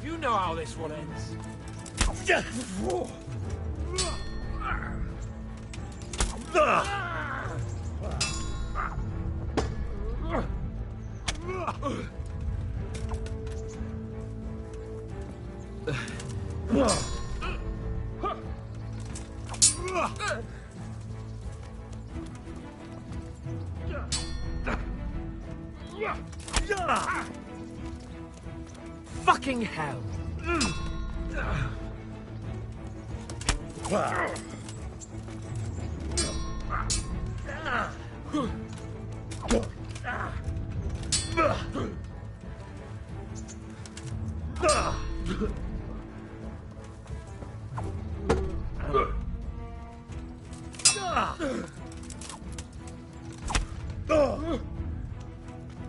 You know how this one ends. Fucking hell.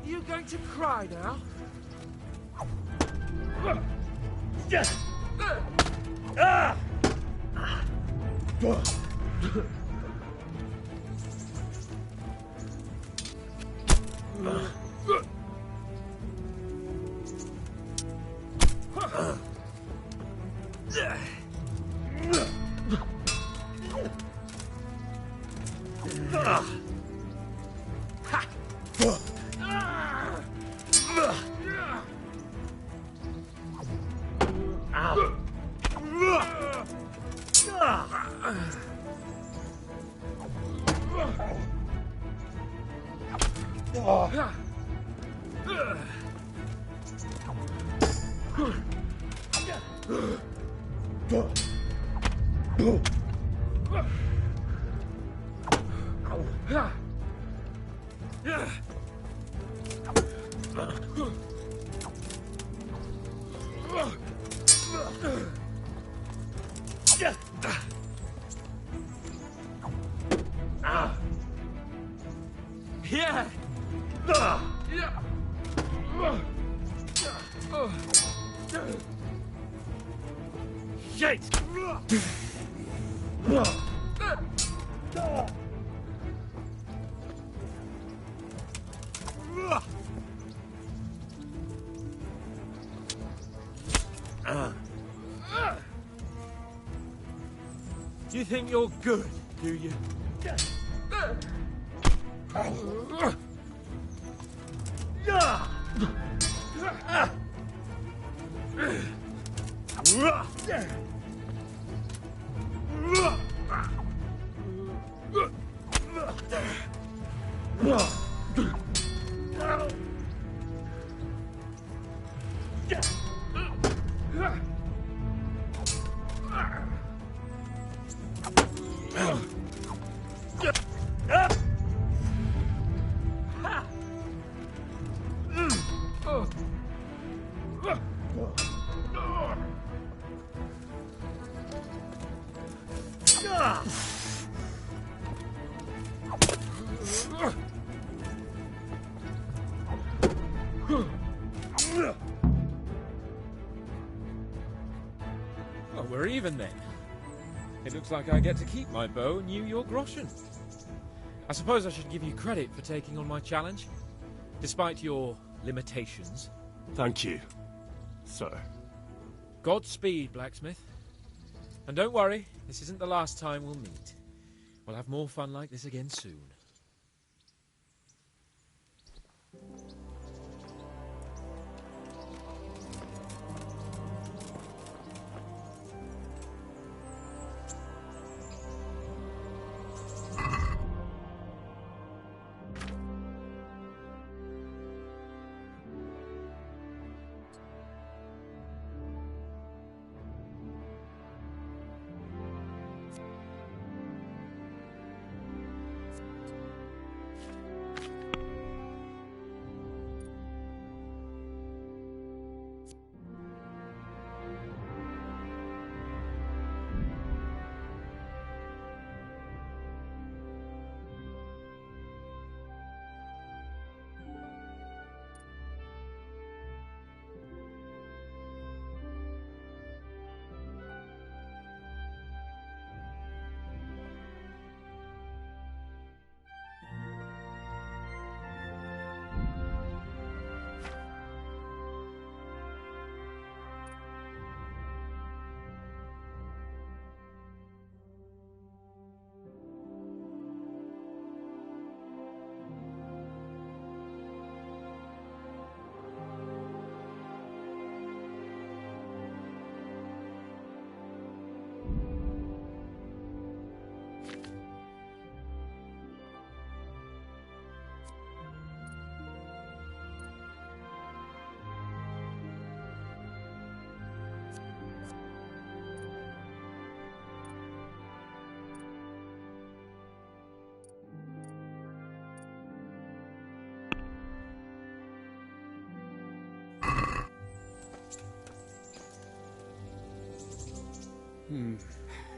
You going to cry now? Yeah. Shit. You think you're good, do you? Well, we're even then. It looks like I get to keep my bow and you your groschen. I suppose I should give you credit for taking on my challenge, despite your limitations. Thank you, sir. Godspeed, blacksmith. And don't worry, this isn't the last time we'll meet. We'll have more fun like this again soon.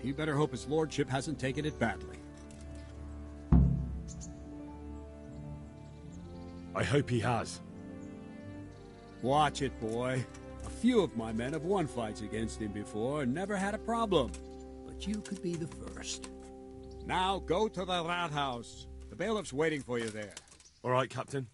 You better hope his lordship hasn't taken it badly. I hope he has. Watch it, boy. A few of my men have won fights against him before and never had a problem. But you could be the first. Now go to the rat house. The bailiff's waiting for you there. All right, Captain.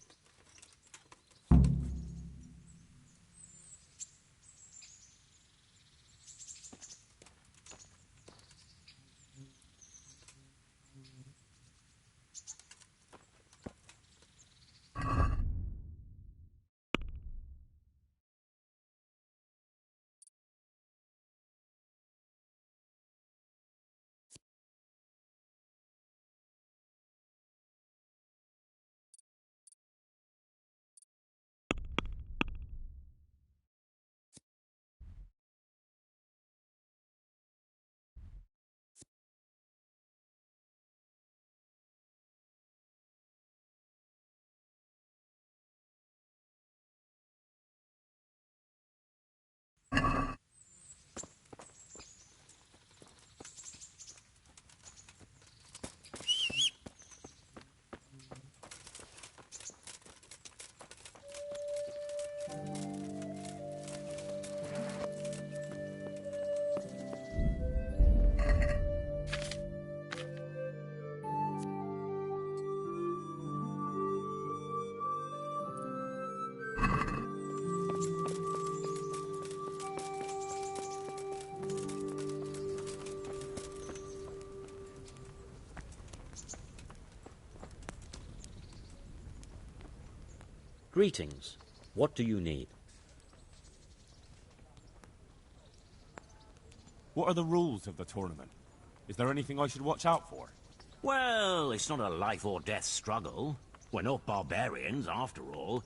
Greetings. What do you need? What are the rules of the tournament? Is there anything I should watch out for? Well, it's not a life or death struggle. We're not barbarians, after all.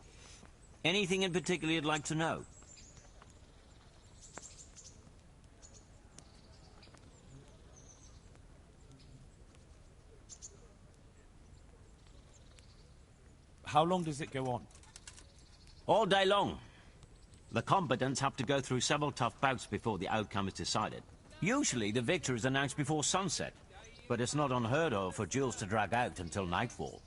Anything in particular you'd like to know? How long does it go on? All day long. The combatants have to go through several tough bouts before the outcome is decided. Usually the victor is announced before sunset, but it's not unheard of for duels to drag out until nightfall.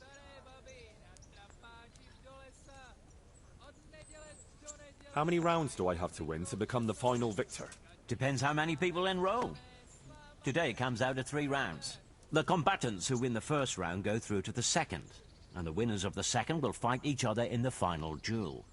How many rounds do I have to win to become the final victor? Depends how many people enroll. Today it comes out of 3 rounds. The combatants who win the first round go through to the second, and the winners of the second will fight each other in the final duel.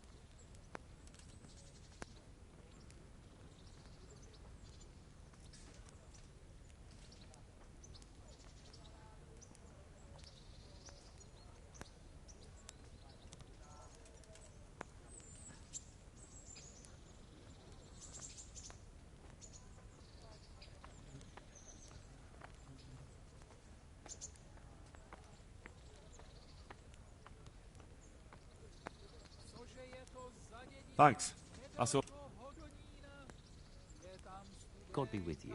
Thanks. That's all. God be with you.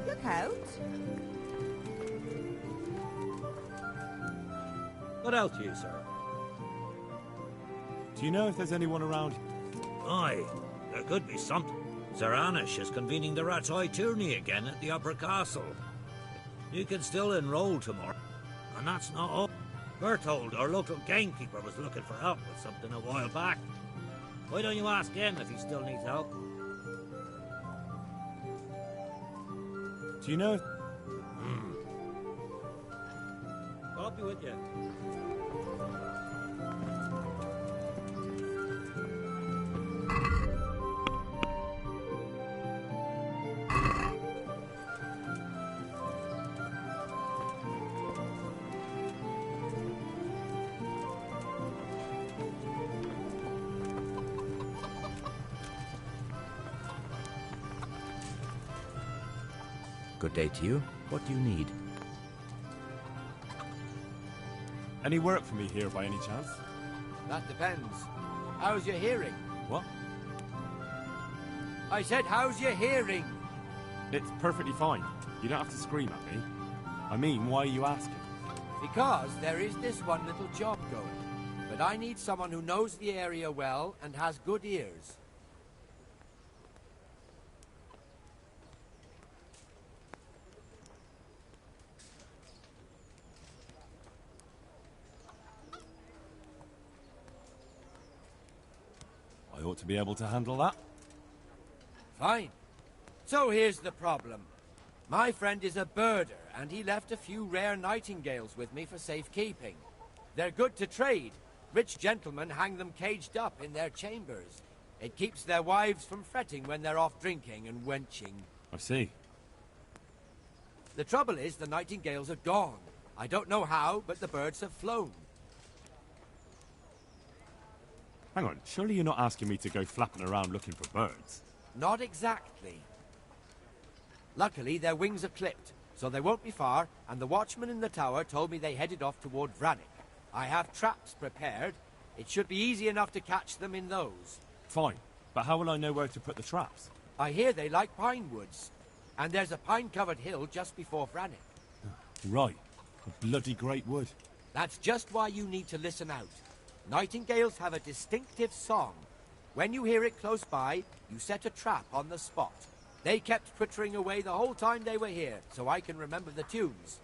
Look out. What else you, sir? Do you know if there's anyone around? Aye, there could be something. Sir Anish is convening the Rat's Eye tourney again at the Upper Castle. You can still enroll tomorrow. And that's not all. Berthold, our local gamekeeper, was looking for help with something a while back. Why don't you ask him if he still needs help? Do you know if... God be with you. Good day to you. What do you need? Any work for me here by any chance? That depends. How's your hearing? What? I said, how's your hearing? It's perfectly fine. You don't have to scream at me. I mean, why are you asking? Because there is this one little job going. But I need someone who knows the area well and has good ears. I ought to be able to handle that. Fine. So here's the problem. My friend is a birder, and he left a few rare nightingales with me for safekeeping. They're good to trade. Rich gentlemen hang them caged up in their chambers. It keeps their wives from fretting when they're off drinking and wenching. I see. The trouble is the nightingales are gone. I don't know how, but the birds have flown. Hang on, surely you're not asking me to go flapping around looking for birds? Not exactly. Luckily, their wings are clipped, so they won't be far, and the watchman in the tower told me they headed off toward Vranik. I have traps prepared. It should be easy enough to catch them in those. Fine, but how will I know where to put the traps? I hear they like pine woods, and there's a pine-covered hill just before Vranik. Right, a bloody great wood. That's just why you need to listen out. Nightingales have a distinctive song. When you hear it close by, you set a trap on the spot. They kept twittering away the whole time they were here, so I can remember the tunes.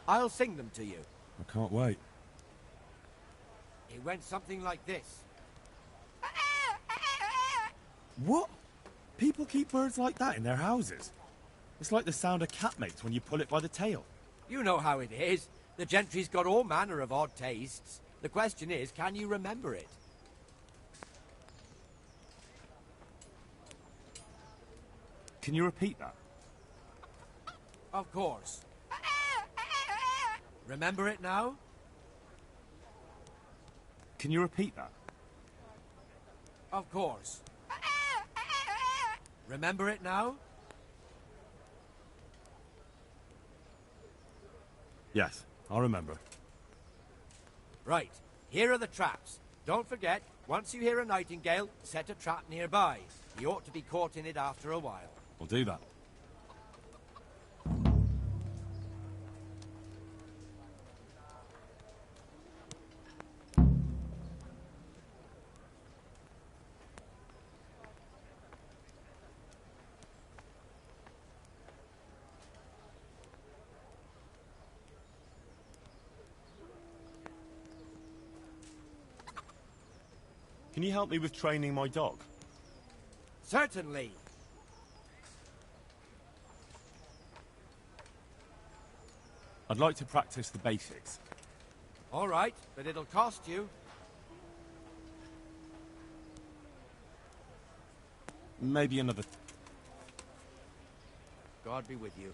I'll sing them to you. I can't wait. It went something like this. What? People keep birds like that in their houses? It's like the sound of cat makes when you pull it by the tail. You know how it is. The gentry's got all manner of odd tastes. The question is, can you remember it? Can you repeat that? Of course. Remember it now? Can you repeat that? Of course. Remember it now? Yes, I'll remember. Right. Here are the traps. Don't forget, once you hear a nightingale, set a trap nearby. He ought to be caught in it after a while. We'll do that. Can you help me with training my dog? Certainly. I'd like to practice the basics. All right, but it'll cost you. Maybe another... God be with you.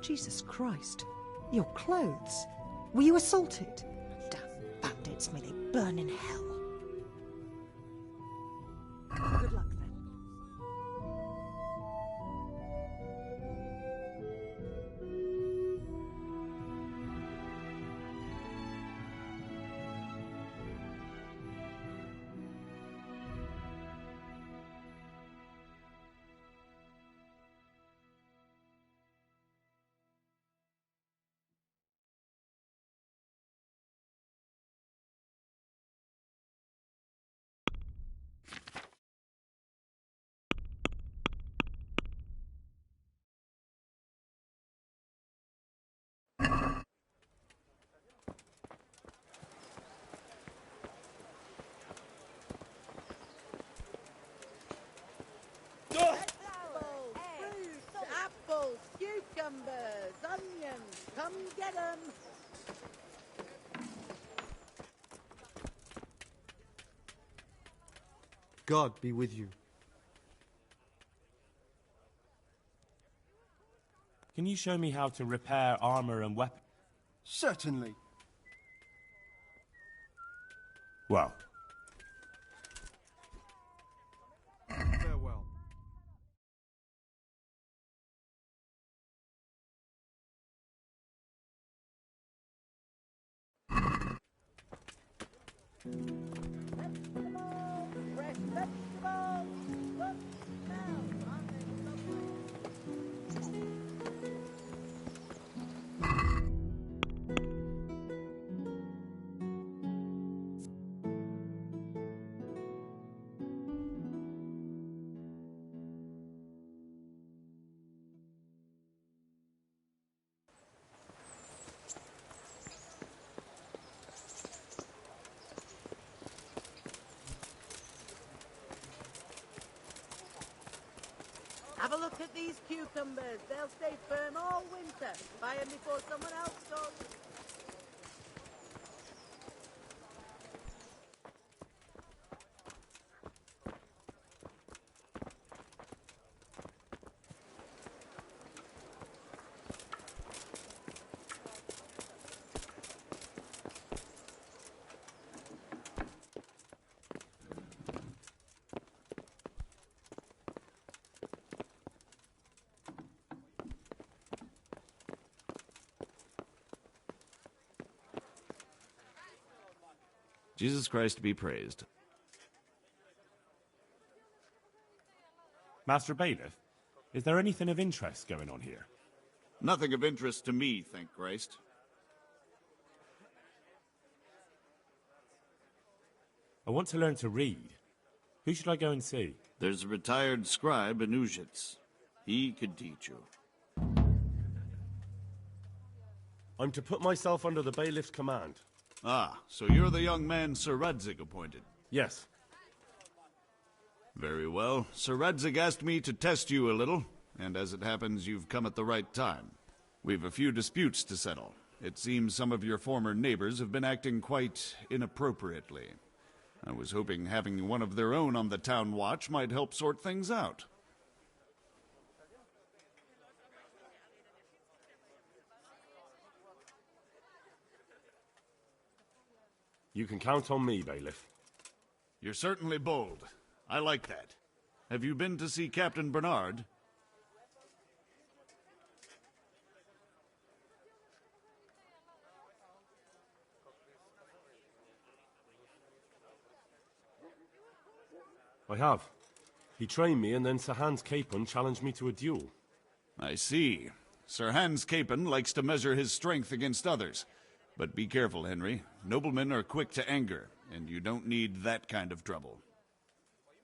Jesus Christ. Your clothes. Were you assaulted? Damn bandits, may they burn in hell. Good luck then. Apples, cucumbers, onions, come get 'em. God be with you. Can you show me how to repair armor and weapons? Certainly. Well. Farewell. Fresh vegetables. Look, smell. Aren't they lovely? Have a look at these cucumbers. They'll stay firm all winter. Buy them before someone else does. Jesus Christ be praised. Master Bailiff, is there anything of interest going on here? Nothing of interest to me, thank Christ. I want to learn to read. Who should I go and see? There's a retired scribe in Ujits. He could teach you. I'm to put myself under the bailiff's command. Ah, so you're the young man Sir Radzig appointed. Yes. Very well. Sir Radzig asked me to test you a little, and as it happens, you've come at the right time. We've a few disputes to settle. It seems some of your former neighbors have been acting quite inappropriately. I was hoping having one of their own on the town watch might help sort things out. You can count on me, Bailiff. You're certainly bold. I like that. Have you been to see Captain Bernard? I have. He trained me, and then Sir Hans Capon challenged me to a duel. I see. Sir Hans Capon likes to measure his strength against others. But be careful, Henry. Noblemen are quick to anger, and you don't need that kind of trouble.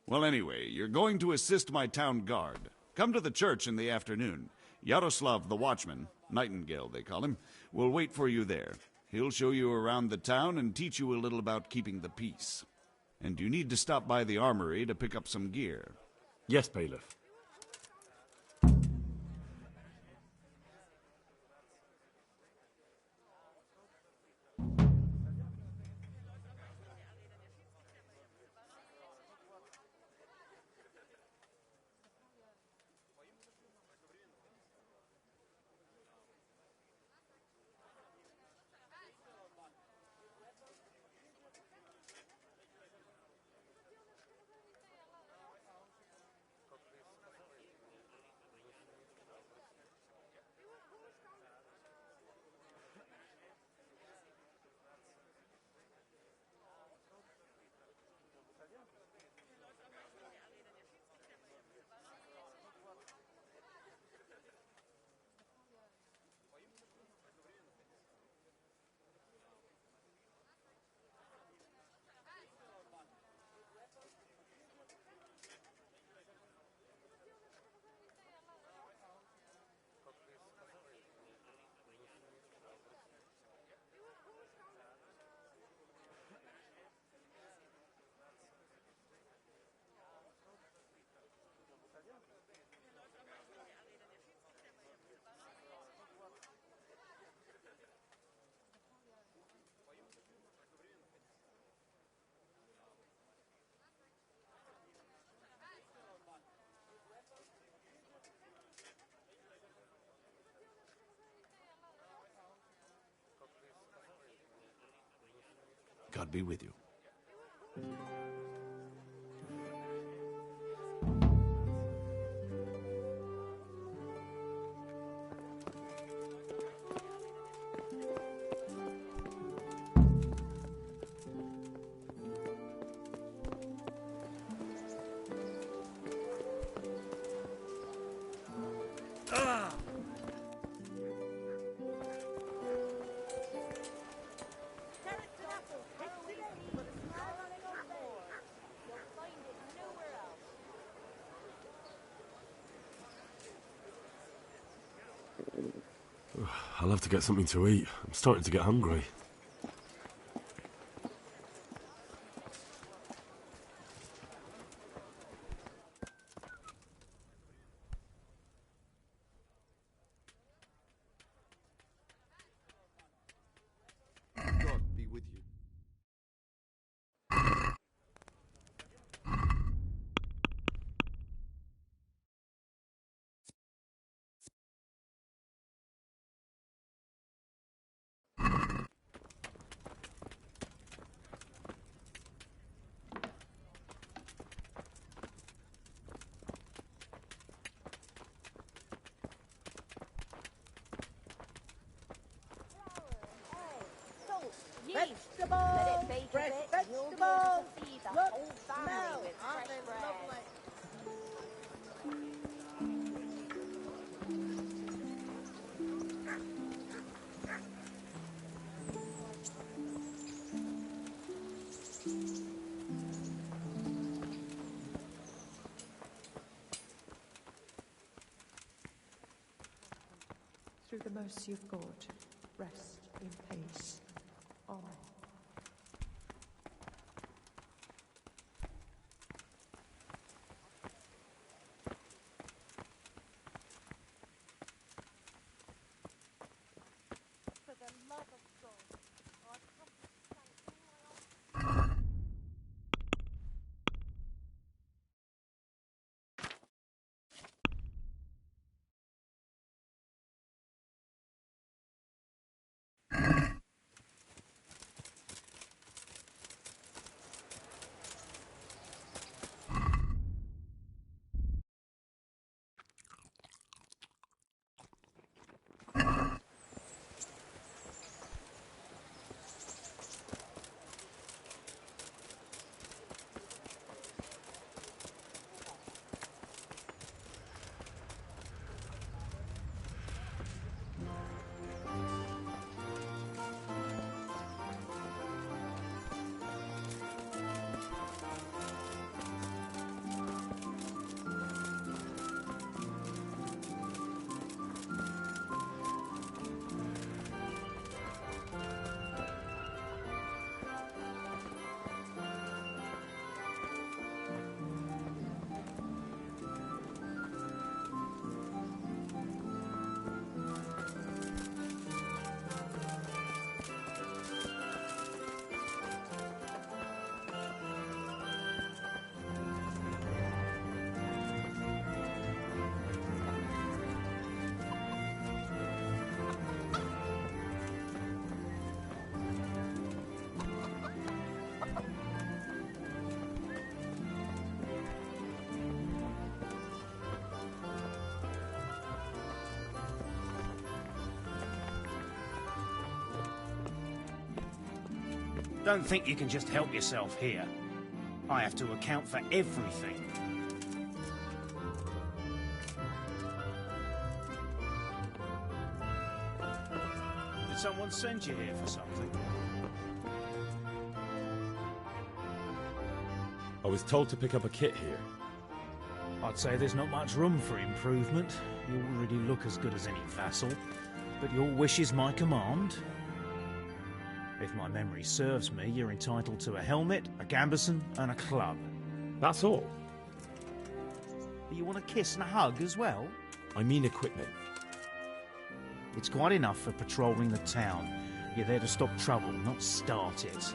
Well, anyway, you're going to assist my town guard. Come to the church in the afternoon. Yaroslav the watchman, Nightingale they call him, will wait for you there. He'll show you around the town and teach you a little about keeping the peace. And you need to stop by the armory to pick up some gear. Yes, Bailiff. God be with you. I'll have to get something to eat. I'm starting to get hungry. Through the mercy of God, rest in peace. Amen. For the love of God, I've come to thank all my old... Don't think you can just help yourself here. I have to account for everything. Did someone send you here for something? I was told to pick up a kit here. I'd say there's not much room for improvement. You already look as good as any vassal. But your wish is my command. If my memory serves me, you're entitled to a helmet, a gambeson, and a club. That's all. You want a kiss and a hug as well? I mean equipment. It's quite enough for patrolling the town. You're there to stop trouble, not start it.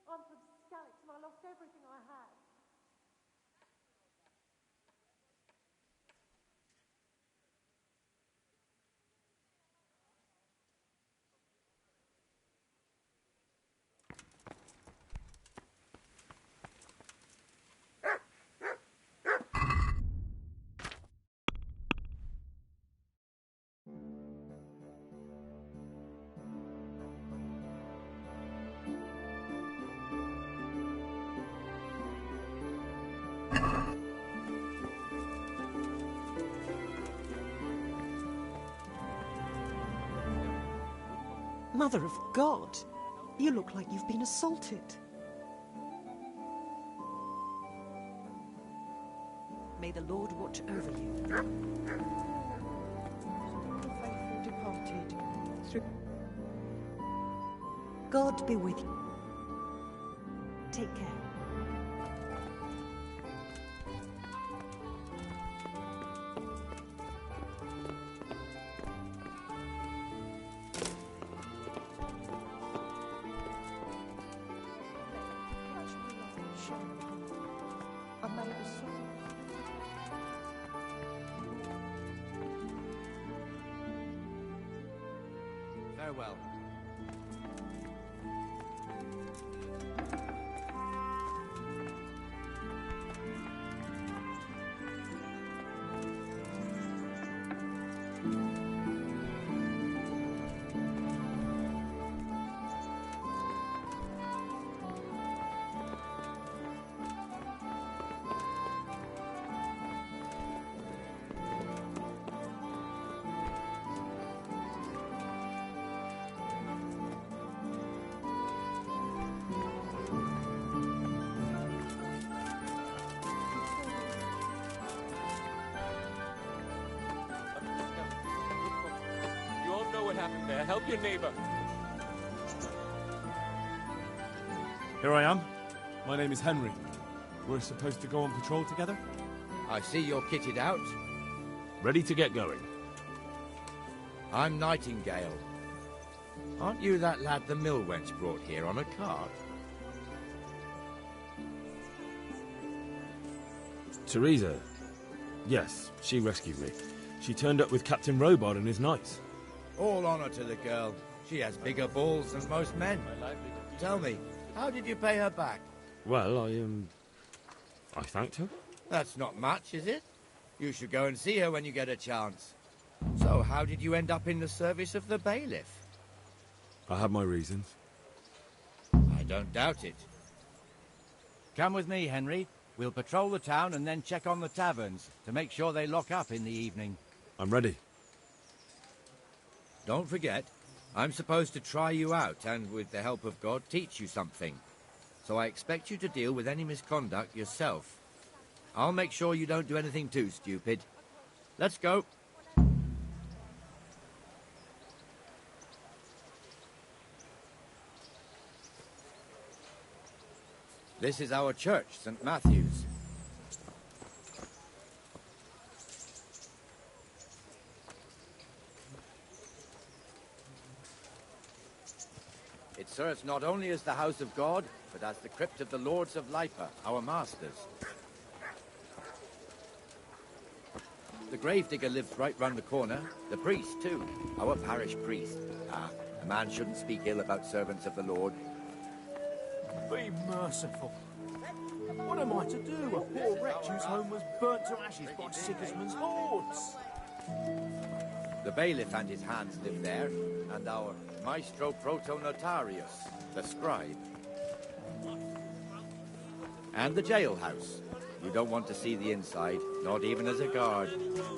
I'm from Skelligs and I lost everything I had. Mother of God, you look like you've been assaulted. May the Lord watch over you. The faithful departed. God be with you. Take care. I made a song. Farewell. You all know what happened there. Help your neighbor. Here I am. My name is Henry. We're supposed to go on patrol together? I see you're kitted out. Ready to get going. I'm Nightingale. Aren't you that lad the mill wench brought here on a cart? Teresa. Yes, she rescued me. She turned up with Captain Robard and his knights. All honor to the girl. She has bigger balls than most men. Tell me, how did you pay her back? Well, I thanked her. That's not much, is it? You should go and see her when you get a chance. So, how did you end up in the service of the bailiff? I had my reasons. I don't doubt it. Come with me, Henry. We'll patrol the town and then check on the taverns to make sure they lock up in the evening. I'm ready. Don't forget, I'm supposed to try you out and, with the help of God, teach you something. So I expect you to deal with any misconduct yourself. I'll make sure you don't do anything too stupid. Let's go. This is our church, St. Matthew's. It serves not only as the house of God, but as the crypt of the Lords of Lipa, our masters. The gravedigger lives right round the corner. The priest, too. Our parish priest. Ah, a man shouldn't speak ill about servants of the Lord. Be merciful. What am I to do? A poor wretch whose home was burnt to ashes by Sigismund's hordes. The bailiff and his hands live there, and our maestro protonotarius, the scribe. And the jailhouse. You don't want to see the inside, not even as a guard.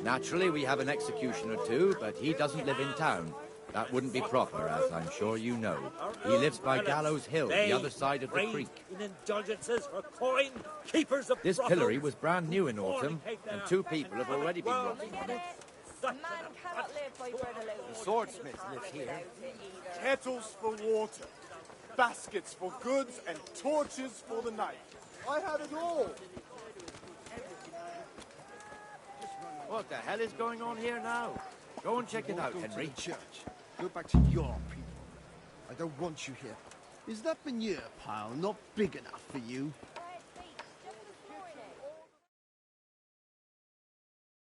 Naturally, we have an executioner too, but he doesn't live in town. That wouldn't be proper, as I'm sure you know. He lives by Gallows Hill, the other side of the creek. In indulgences for coin, keepers of This brothels, pillory was brand new in autumn, and 2 people have already been rotting on it. Man cannot live by bread alone. The swordsmith lives here. Kettles for water, baskets for goods, and torches for the night. I have it all. What the hell is going on here now? Go and check it out, Henry. Church. Go back to your people. I don't want you here. Is that manure pile not big enough for you?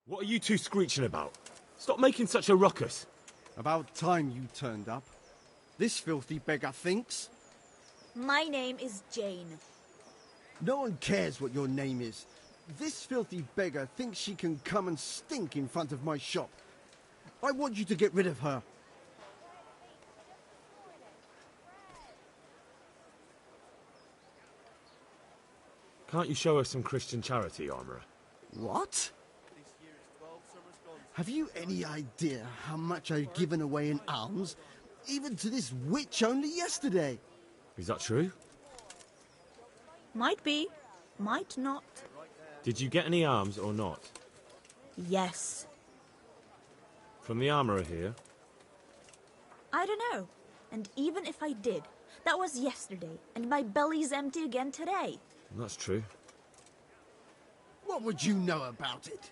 What are you two screeching about? Stop making such a ruckus. About time you turned up. This filthy beggar thinks. My name is Jane. No one cares what your name is. This filthy beggar thinks she can come and stink in front of my shop. I want you to get rid of her. Can't you show us some Christian charity, Armourer? What? Have you any idea how much I've given away in alms? Even to this witch only yesterday. Is that true? Might be, might not. Did you get any alms or not? Yes. From the Armourer here? I don't know. And even if I did, that was yesterday, and my belly's empty again today. That's true. What would you know about it?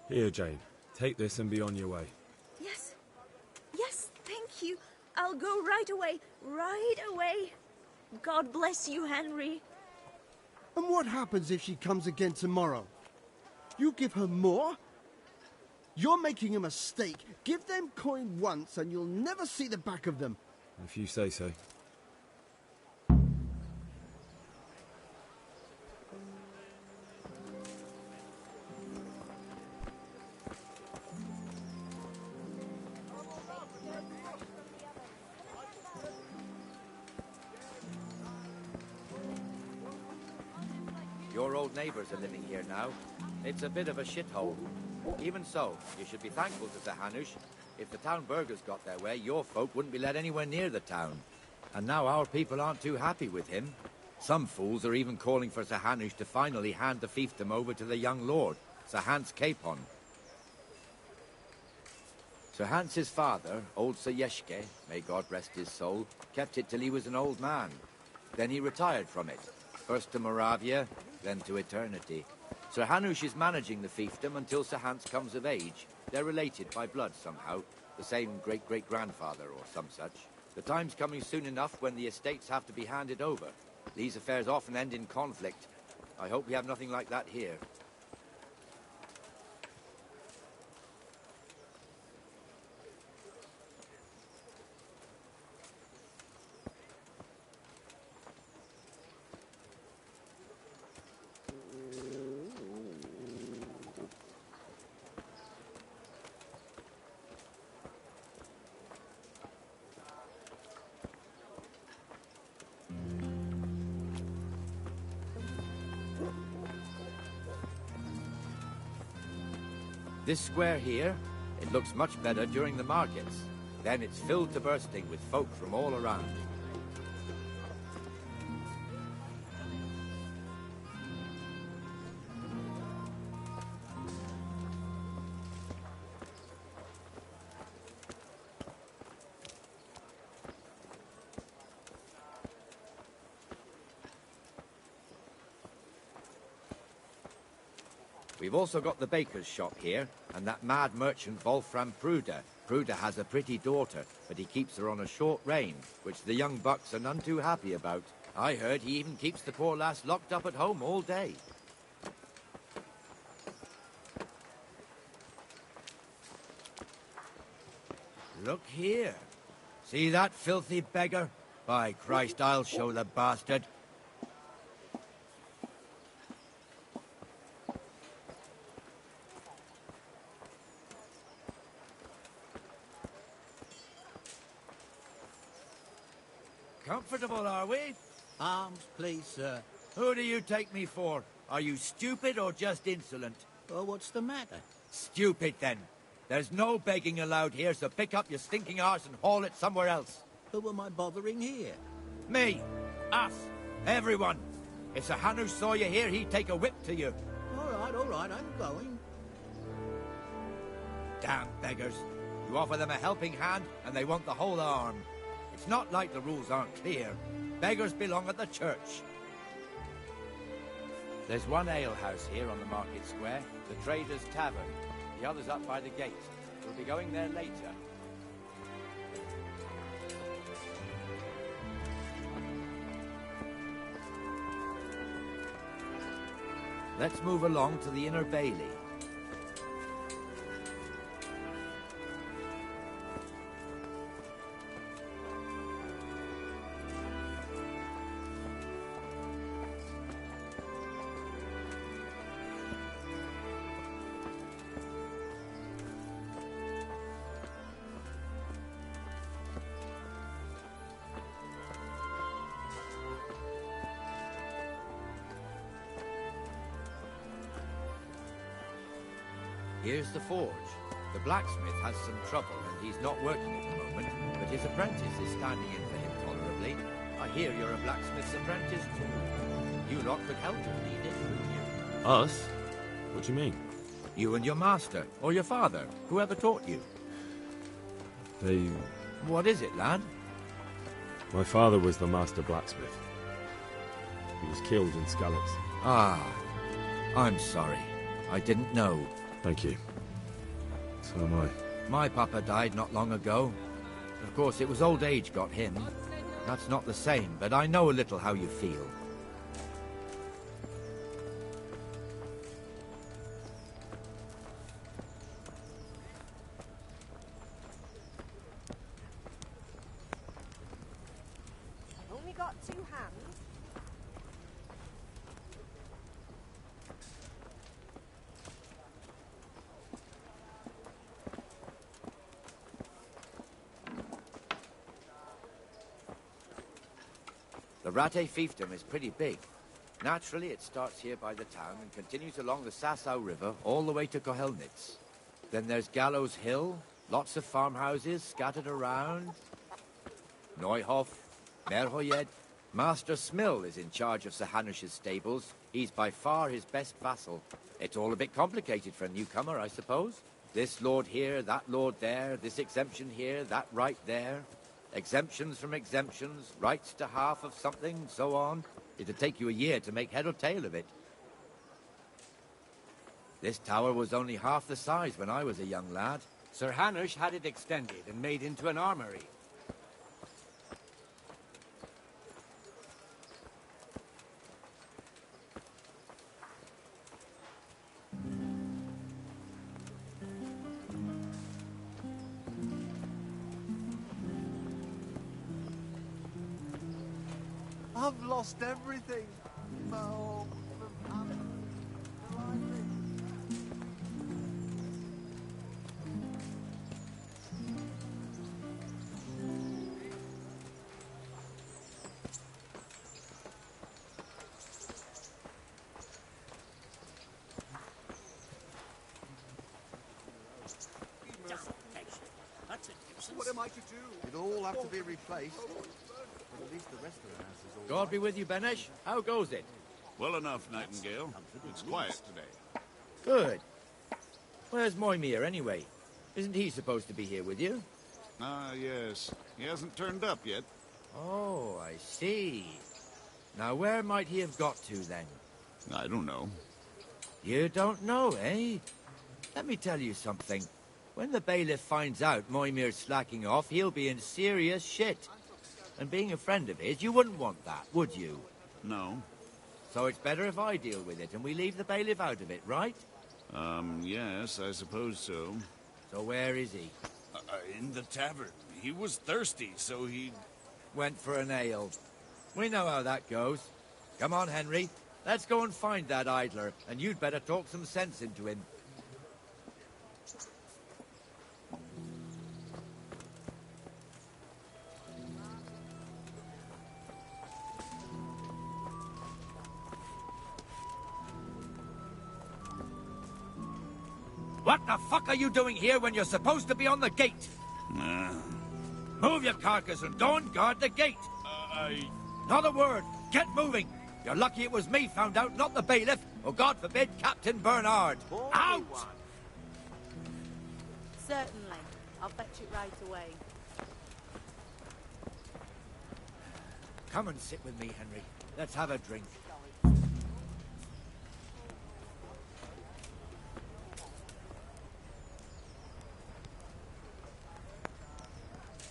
Here, Jane. Take this and be on your way. Yes. Yes, thank you. I'll go right away. Right away. God bless you, Henry. And what happens if she comes again tomorrow? You give her more? You're making a mistake. Give them coin once and you'll never see the back of them. If you say so. Your old neighbours are living here now. It's a bit of a shithole. Even so, you should be thankful to Sir Hanush. If the town burghers got their way, your folk wouldn't be let anywhere near the town. And now our people aren't too happy with him. Some fools are even calling for Sir Hanush to finally hand the fiefdom over to the young lord, Sir Hans Capon. Sir Hans's father, old Sir Yeshke, may God rest his soul, kept it till he was an old man. Then he retired from it, first to Moravia, then to eternity. Sir Hanush is managing the fiefdom until Sir Hans comes of age. They're related by blood somehow, the same great-great-grandfather or some such. The time's coming soon enough when the estates have to be handed over. These affairs often end in conflict. I hope we have nothing like that here. This square here, it looks much better during the markets. Then it's filled to bursting with folk from all around. We've also got the baker's shop here, and that mad merchant Wolfram Pruder. Pruder has a pretty daughter, but he keeps her on a short rein, which the young bucks are none too happy about. I heard he even keeps the poor lass locked up at home all day. Look here. See that filthy beggar? By Christ, I'll show the bastard. Comfortable, are we? Arms, please, sir. Who do you take me for? Are you stupid or just insolent? Well, what's the matter? Stupid, then. There's no begging allowed here, so pick up your stinking arse and haul it somewhere else. Who am I bothering here? Me. Us. Everyone. If Sir Hanush saw you here, he'd take a whip to you. All right, I'm going. Damn beggars. You offer them a helping hand, and they want the whole arm. It's not like the rules aren't clear. Beggars belong at the church. There's one alehouse here on the market square, the Trader's Tavern. The other's up by the gate. We'll be going there later. Let's move along to the Inner Bailey. Here's the forge. The blacksmith has some trouble and he's not working at the moment, but his apprentice is standing in for him tolerably. I hear you're a blacksmith's apprentice too. You lot could help if needed, couldn't you? Us? What do you mean? You and your master, or your father, whoever taught you. They... What is it, lad? My father was the master blacksmith. He was killed in Skalitz. Ah, I'm sorry. I didn't know. Thank you. So am I. My papa died not long ago. Of course, it was old age got him. That's not the same, but I know a little how you feel. I've only got 2 hands. The Rate fiefdom is pretty big. Naturally, it starts here by the town and continues along the Sasau River all the way to Kohelnitz. Then there's Gallows Hill, lots of farmhouses scattered around. Neuhof, Merhoyed. Master Smill is in charge of Sir Hanush's stables. He's by far his best vassal. It's all a bit complicated for a newcomer, I suppose. This lord here, that lord there, this exemption here, that right there. Exemptions from exemptions, rights to half of something, so on. It'd take you a year to make head or tail of it. This tower was only half the size when I was a young lad. Sir Hanush had it extended and made into an armory. I've lost everything. My home, the family, the library. What am I to do? It'll all have to be replaced. But at least the rest of the house is all God be with you, Benesh. How goes it? Well enough, Nightingale. It's quiet today. Good. Where's Moimir, anyway? Isn't he supposed to be here with you? Ah, yes. He hasn't turned up yet. Oh, I see. Now, where might he have got to, then? I don't know. You don't know, eh? Let me tell you something. When the bailiff finds out Moimir's slacking off, he'll be in serious shit. And being a friend of his, you wouldn't want that, would you? No. So it's better if I deal with it and we leave the bailiff out of it, right? Yes, I suppose so. So where is he? In the tavern. He was thirsty, so he... Went for an ale. We know how that goes. Come on, Henry. Let's go and find that idler, and you'd better talk some sense into him. What the fuck are you doing here when you're supposed to be on the gate? Move your carcass and go and guard the gate. Not a word. Get moving. You're lucky it was me found out, not the bailiff, or God forbid, Captain Bernard. Out! Certainly. I'll fetch it right away. Come and sit with me, Henry. Let's have a drink.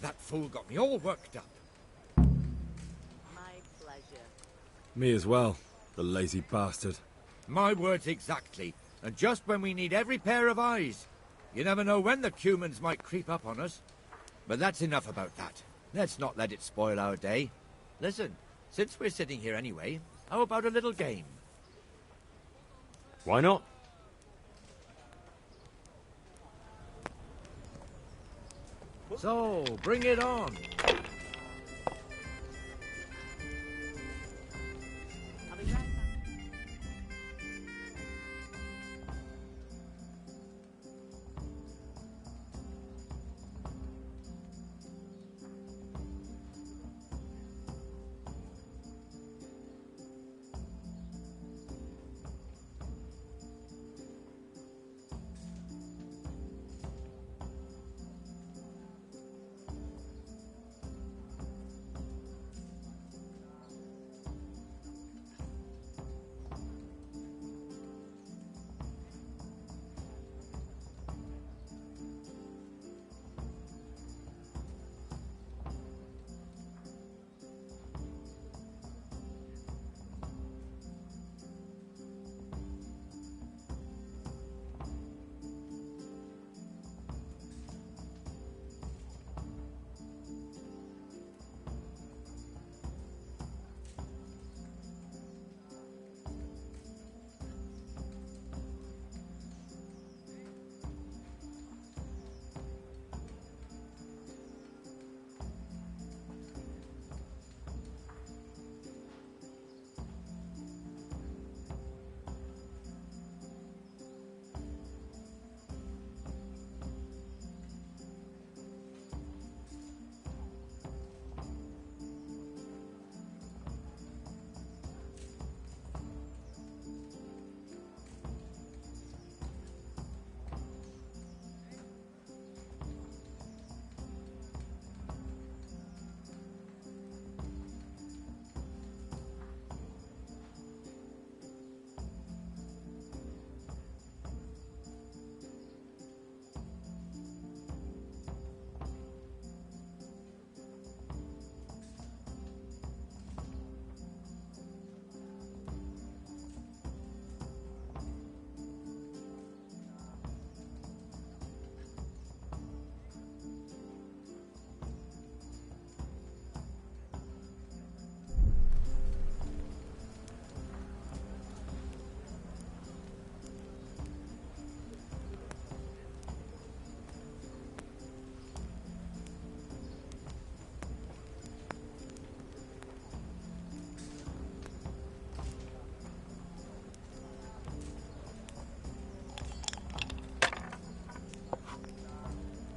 That fool got me all worked up. My pleasure. Me as well, the lazy bastard. My words exactly. And just when we need every pair of eyes. You never know when the Cumans might creep up on us. But that's enough about that. Let's not let it spoil our day. Listen, since we're sitting here anyway, how about a little game? Why not? So, bring it on.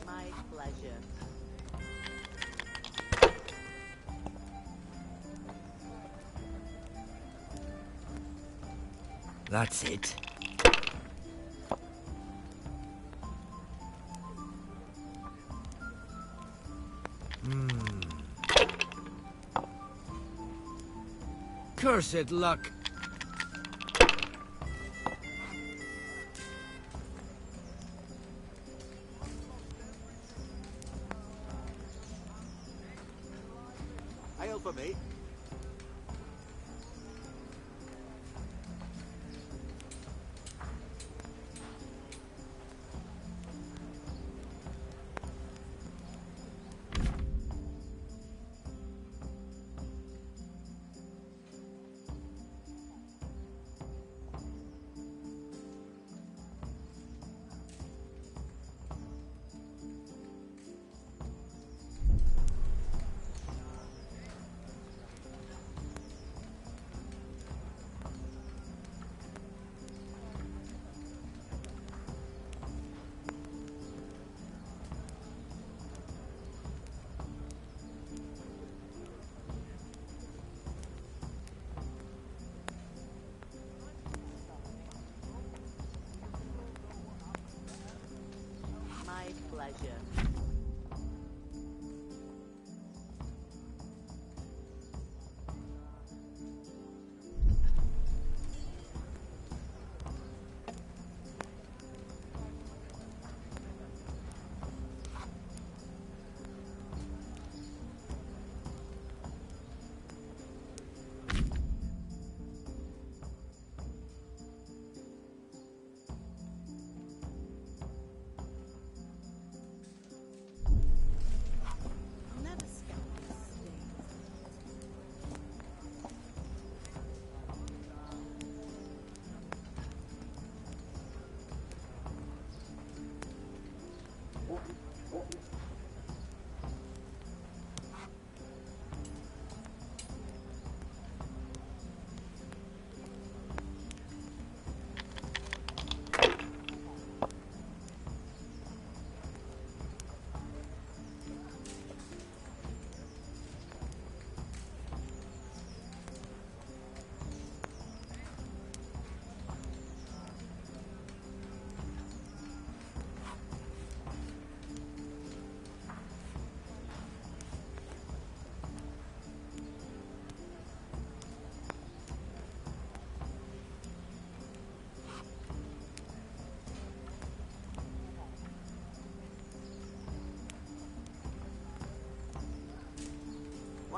My pleasure. That's it. Cursed luck. Ale for me.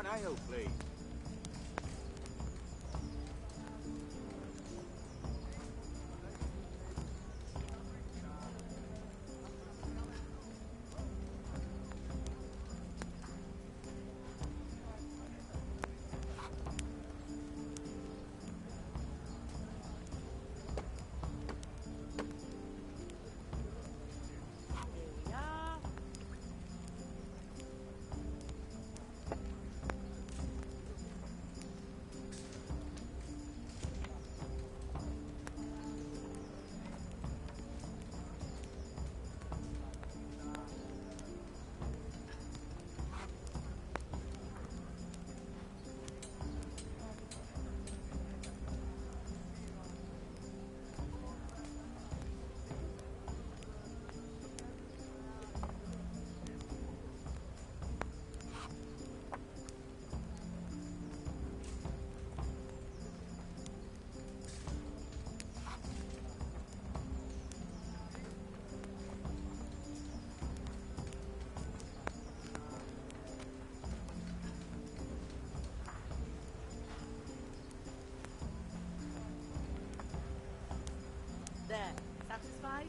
One ale, please. There. Satisfied?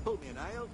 Pull me an ale.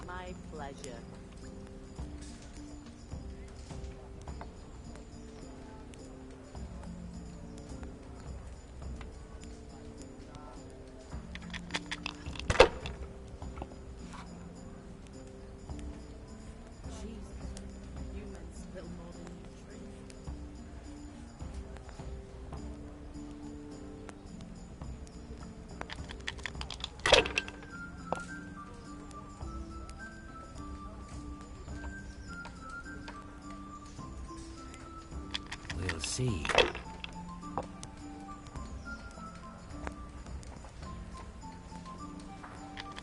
My pleasure. We'll see.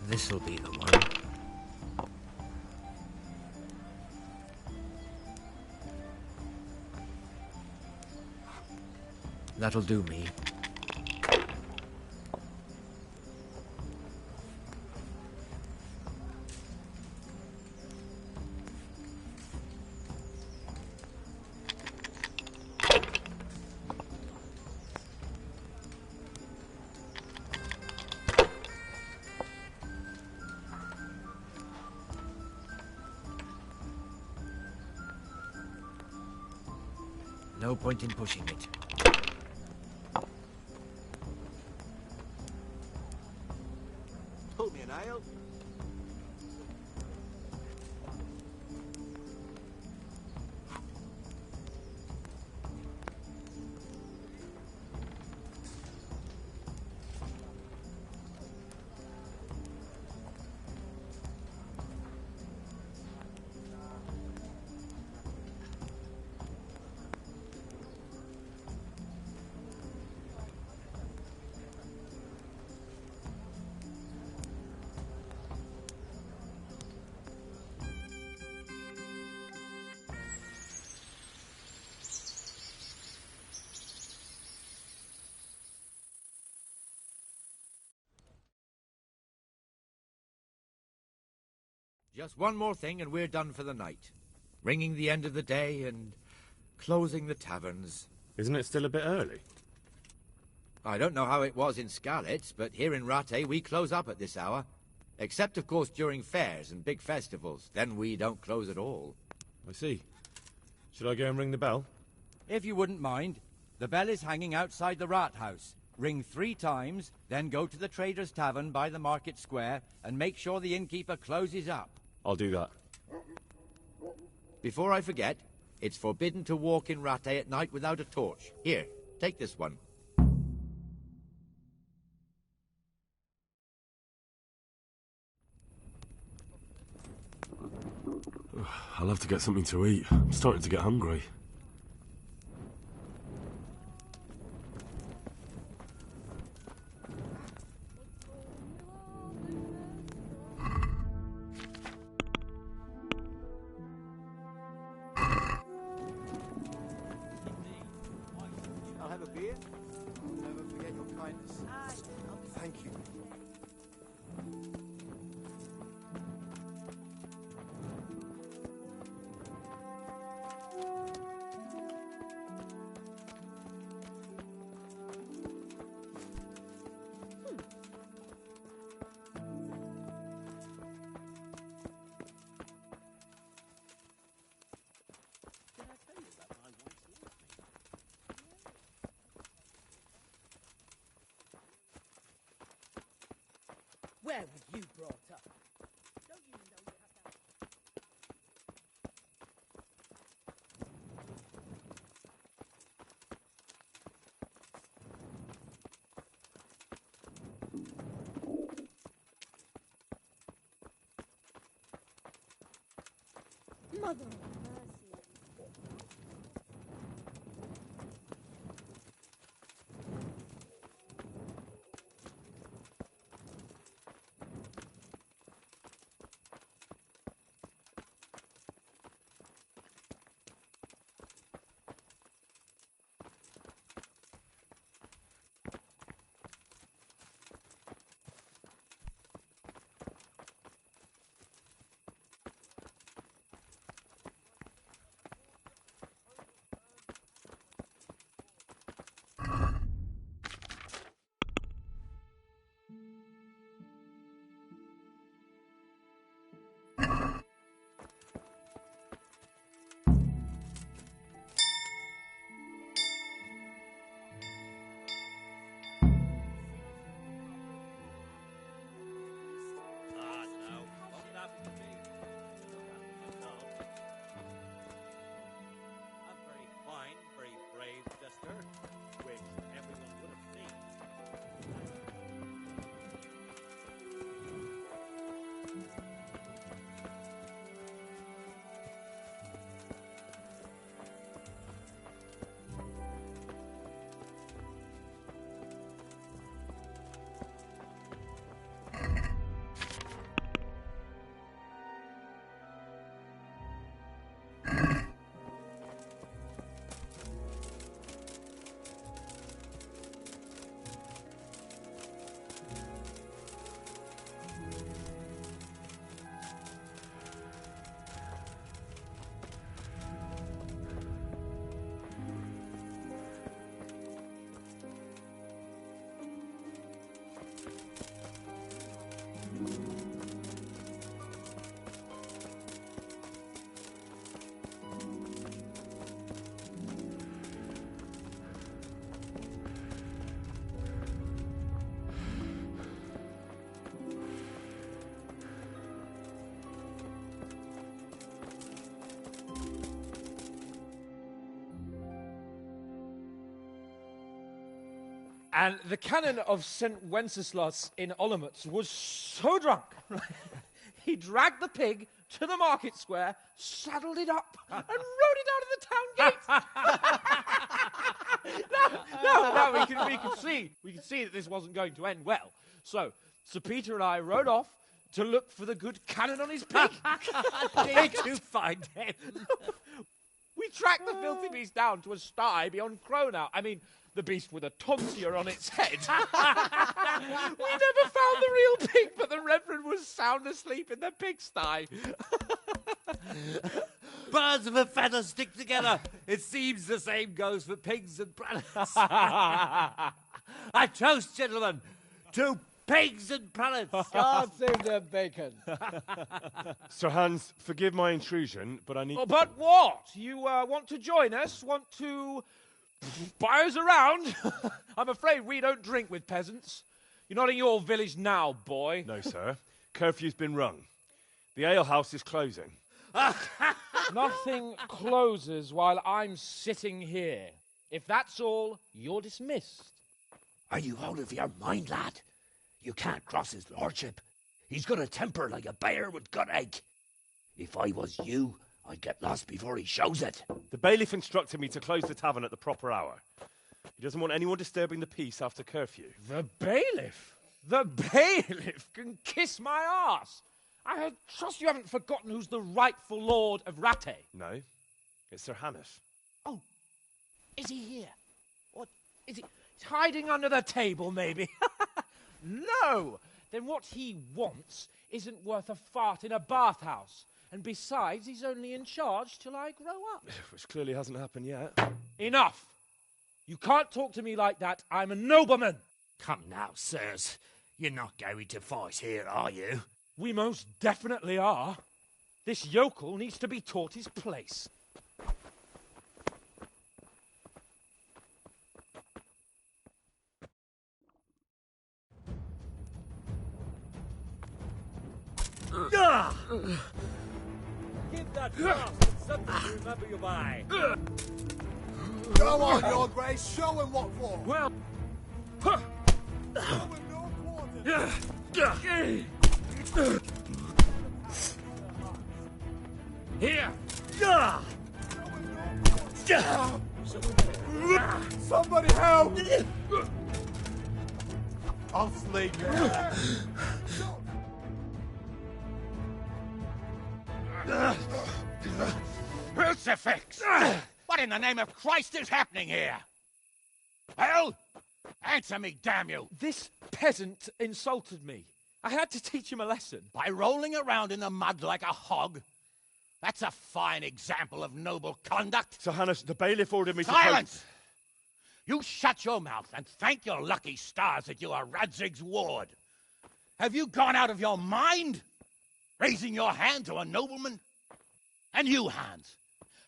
This'll be the one. That'll do me. No point in pushing it. Pull me an ale. Just one more thing and we're done for the night. Ringing the end of the day and closing the taverns. Isn't it still a bit early? I don't know how it was in Skalitz, but here in Rattay we close up at this hour. Except, of course, during fairs and big festivals. Then we don't close at all. I see. Should I go and ring the bell? If you wouldn't mind. The bell is hanging outside the rat house. Ring 3 times, then go to the Trader's Tavern by the market square and make sure the innkeeper closes up. I'll do that. Before I forget, it's forbidden to walk in Rattay at night without a torch. Here, take this one. I'll have to get something to eat. I'm starting to get hungry. I'll have a beer. Never forget your kindness. Thank you. Where were you brought up? Don't you know you have to... Mother of mercy. And the canon of St. Wenceslas in Olomouc was so drunk, he dragged the pig to the market square, saddled it up, and rode it out of the town gate. No, we can see that this wasn't going to end well. So, Sir Peter and I rode off to look for the good canon on his pig. Did you find him? We tracked the filthy beast down to a sty beyond Cronau. I mean, the beast with a tonsure on its head. We never found the real pig, but the Reverend was sound asleep in the pigsty. Birds of a feather stick together. It seems the same goes for pigs and prelates. I toast, gentlemen, to pigs and prelates. God save the bacon. Sir Hans, forgive my intrusion, but I need... Oh, but what? You want to join us? Want to buy us around? I'm afraid we don't drink with peasants. You're not in your village now, boy. No, sir. Curfew's been rung. The alehouse is closing. Nothing closes while I'm sitting here. If that's all, you're dismissed. Are you out of your mind, lad? You can't cross his lordship. He's got a temper like a bear with gut ache. If I was you, I'd get lost before he shows it. The bailiff instructed me to close the tavern at the proper hour. He doesn't want anyone disturbing the peace after curfew. The bailiff? The bailiff can kiss my arse. I trust you haven't forgotten who's the rightful lord of Rattay. No, it's Sir Hannes. Oh, is he here? What, is he? He's hiding under the table, maybe? No! Then what he wants isn't worth a fart in a bathhouse. And besides, he's only in charge till I grow up. Which clearly hasn't happened yet. Enough! You can't talk to me like that. I'm a nobleman. Come now, sirs. You're not going to fight here, are you? We most definitely are. This yokel needs to be taught his place. Give that bastard something to remember you by. Go on, Your Grace. Show him what for. Well... Show him no quarter. Here! Somebody help! I'll slay you. Crucifix! What in the name of Christ is happening here? Well, answer me, damn you! This peasant insulted me. I had to teach him a lesson. By rolling around in the mud like a hog? That's a fine example of noble conduct. Sir Hannes, the bailiff ordered me to... Silence! You shut your mouth and thank your lucky stars that you are Radzig's ward. Have you gone out of your mind? Raising your hand to a nobleman? And you, Hans,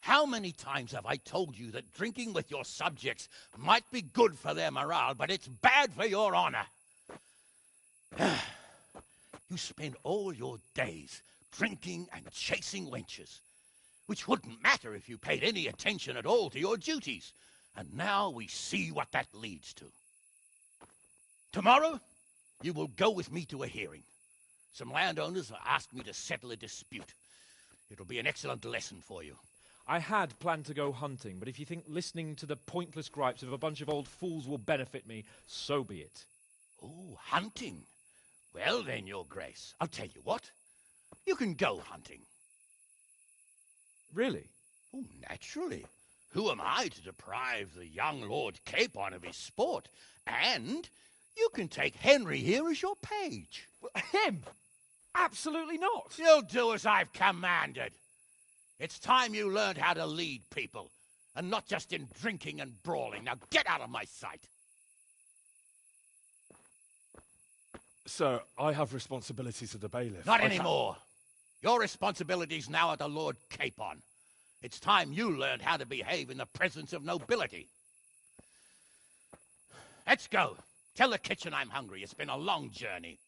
how many times have I told you that drinking with your subjects might be good for their morale, but it's bad for your honor? You spend all your days drinking and chasing wenches, which wouldn't matter if you paid any attention at all to your duties. And now we see what that leads to. Tomorrow, you will go with me to a hearing. Some landowners have asked me to settle a dispute. It'll be an excellent lesson for you. I had planned to go hunting, but if you think listening to the pointless gripes of a bunch of old fools will benefit me, so be it. Oh, hunting. Well then, Your Grace, I'll tell you what. You can go hunting. Really? Oh, naturally. Who am I to deprive the young Lord Capon of his sport? And you can take Henry here as your page. Him? Absolutely not. You'll do as I've commanded. It's time you learned how to lead people, and not just in drinking and brawling. Now get out of my sight. Sir, I have responsibilities of the bailiff. Not anymore. Your responsibilities now are the Lord Capon. It's time you learned how to behave in the presence of nobility. Let's go. Tell the kitchen I'm hungry. It's been a long journey.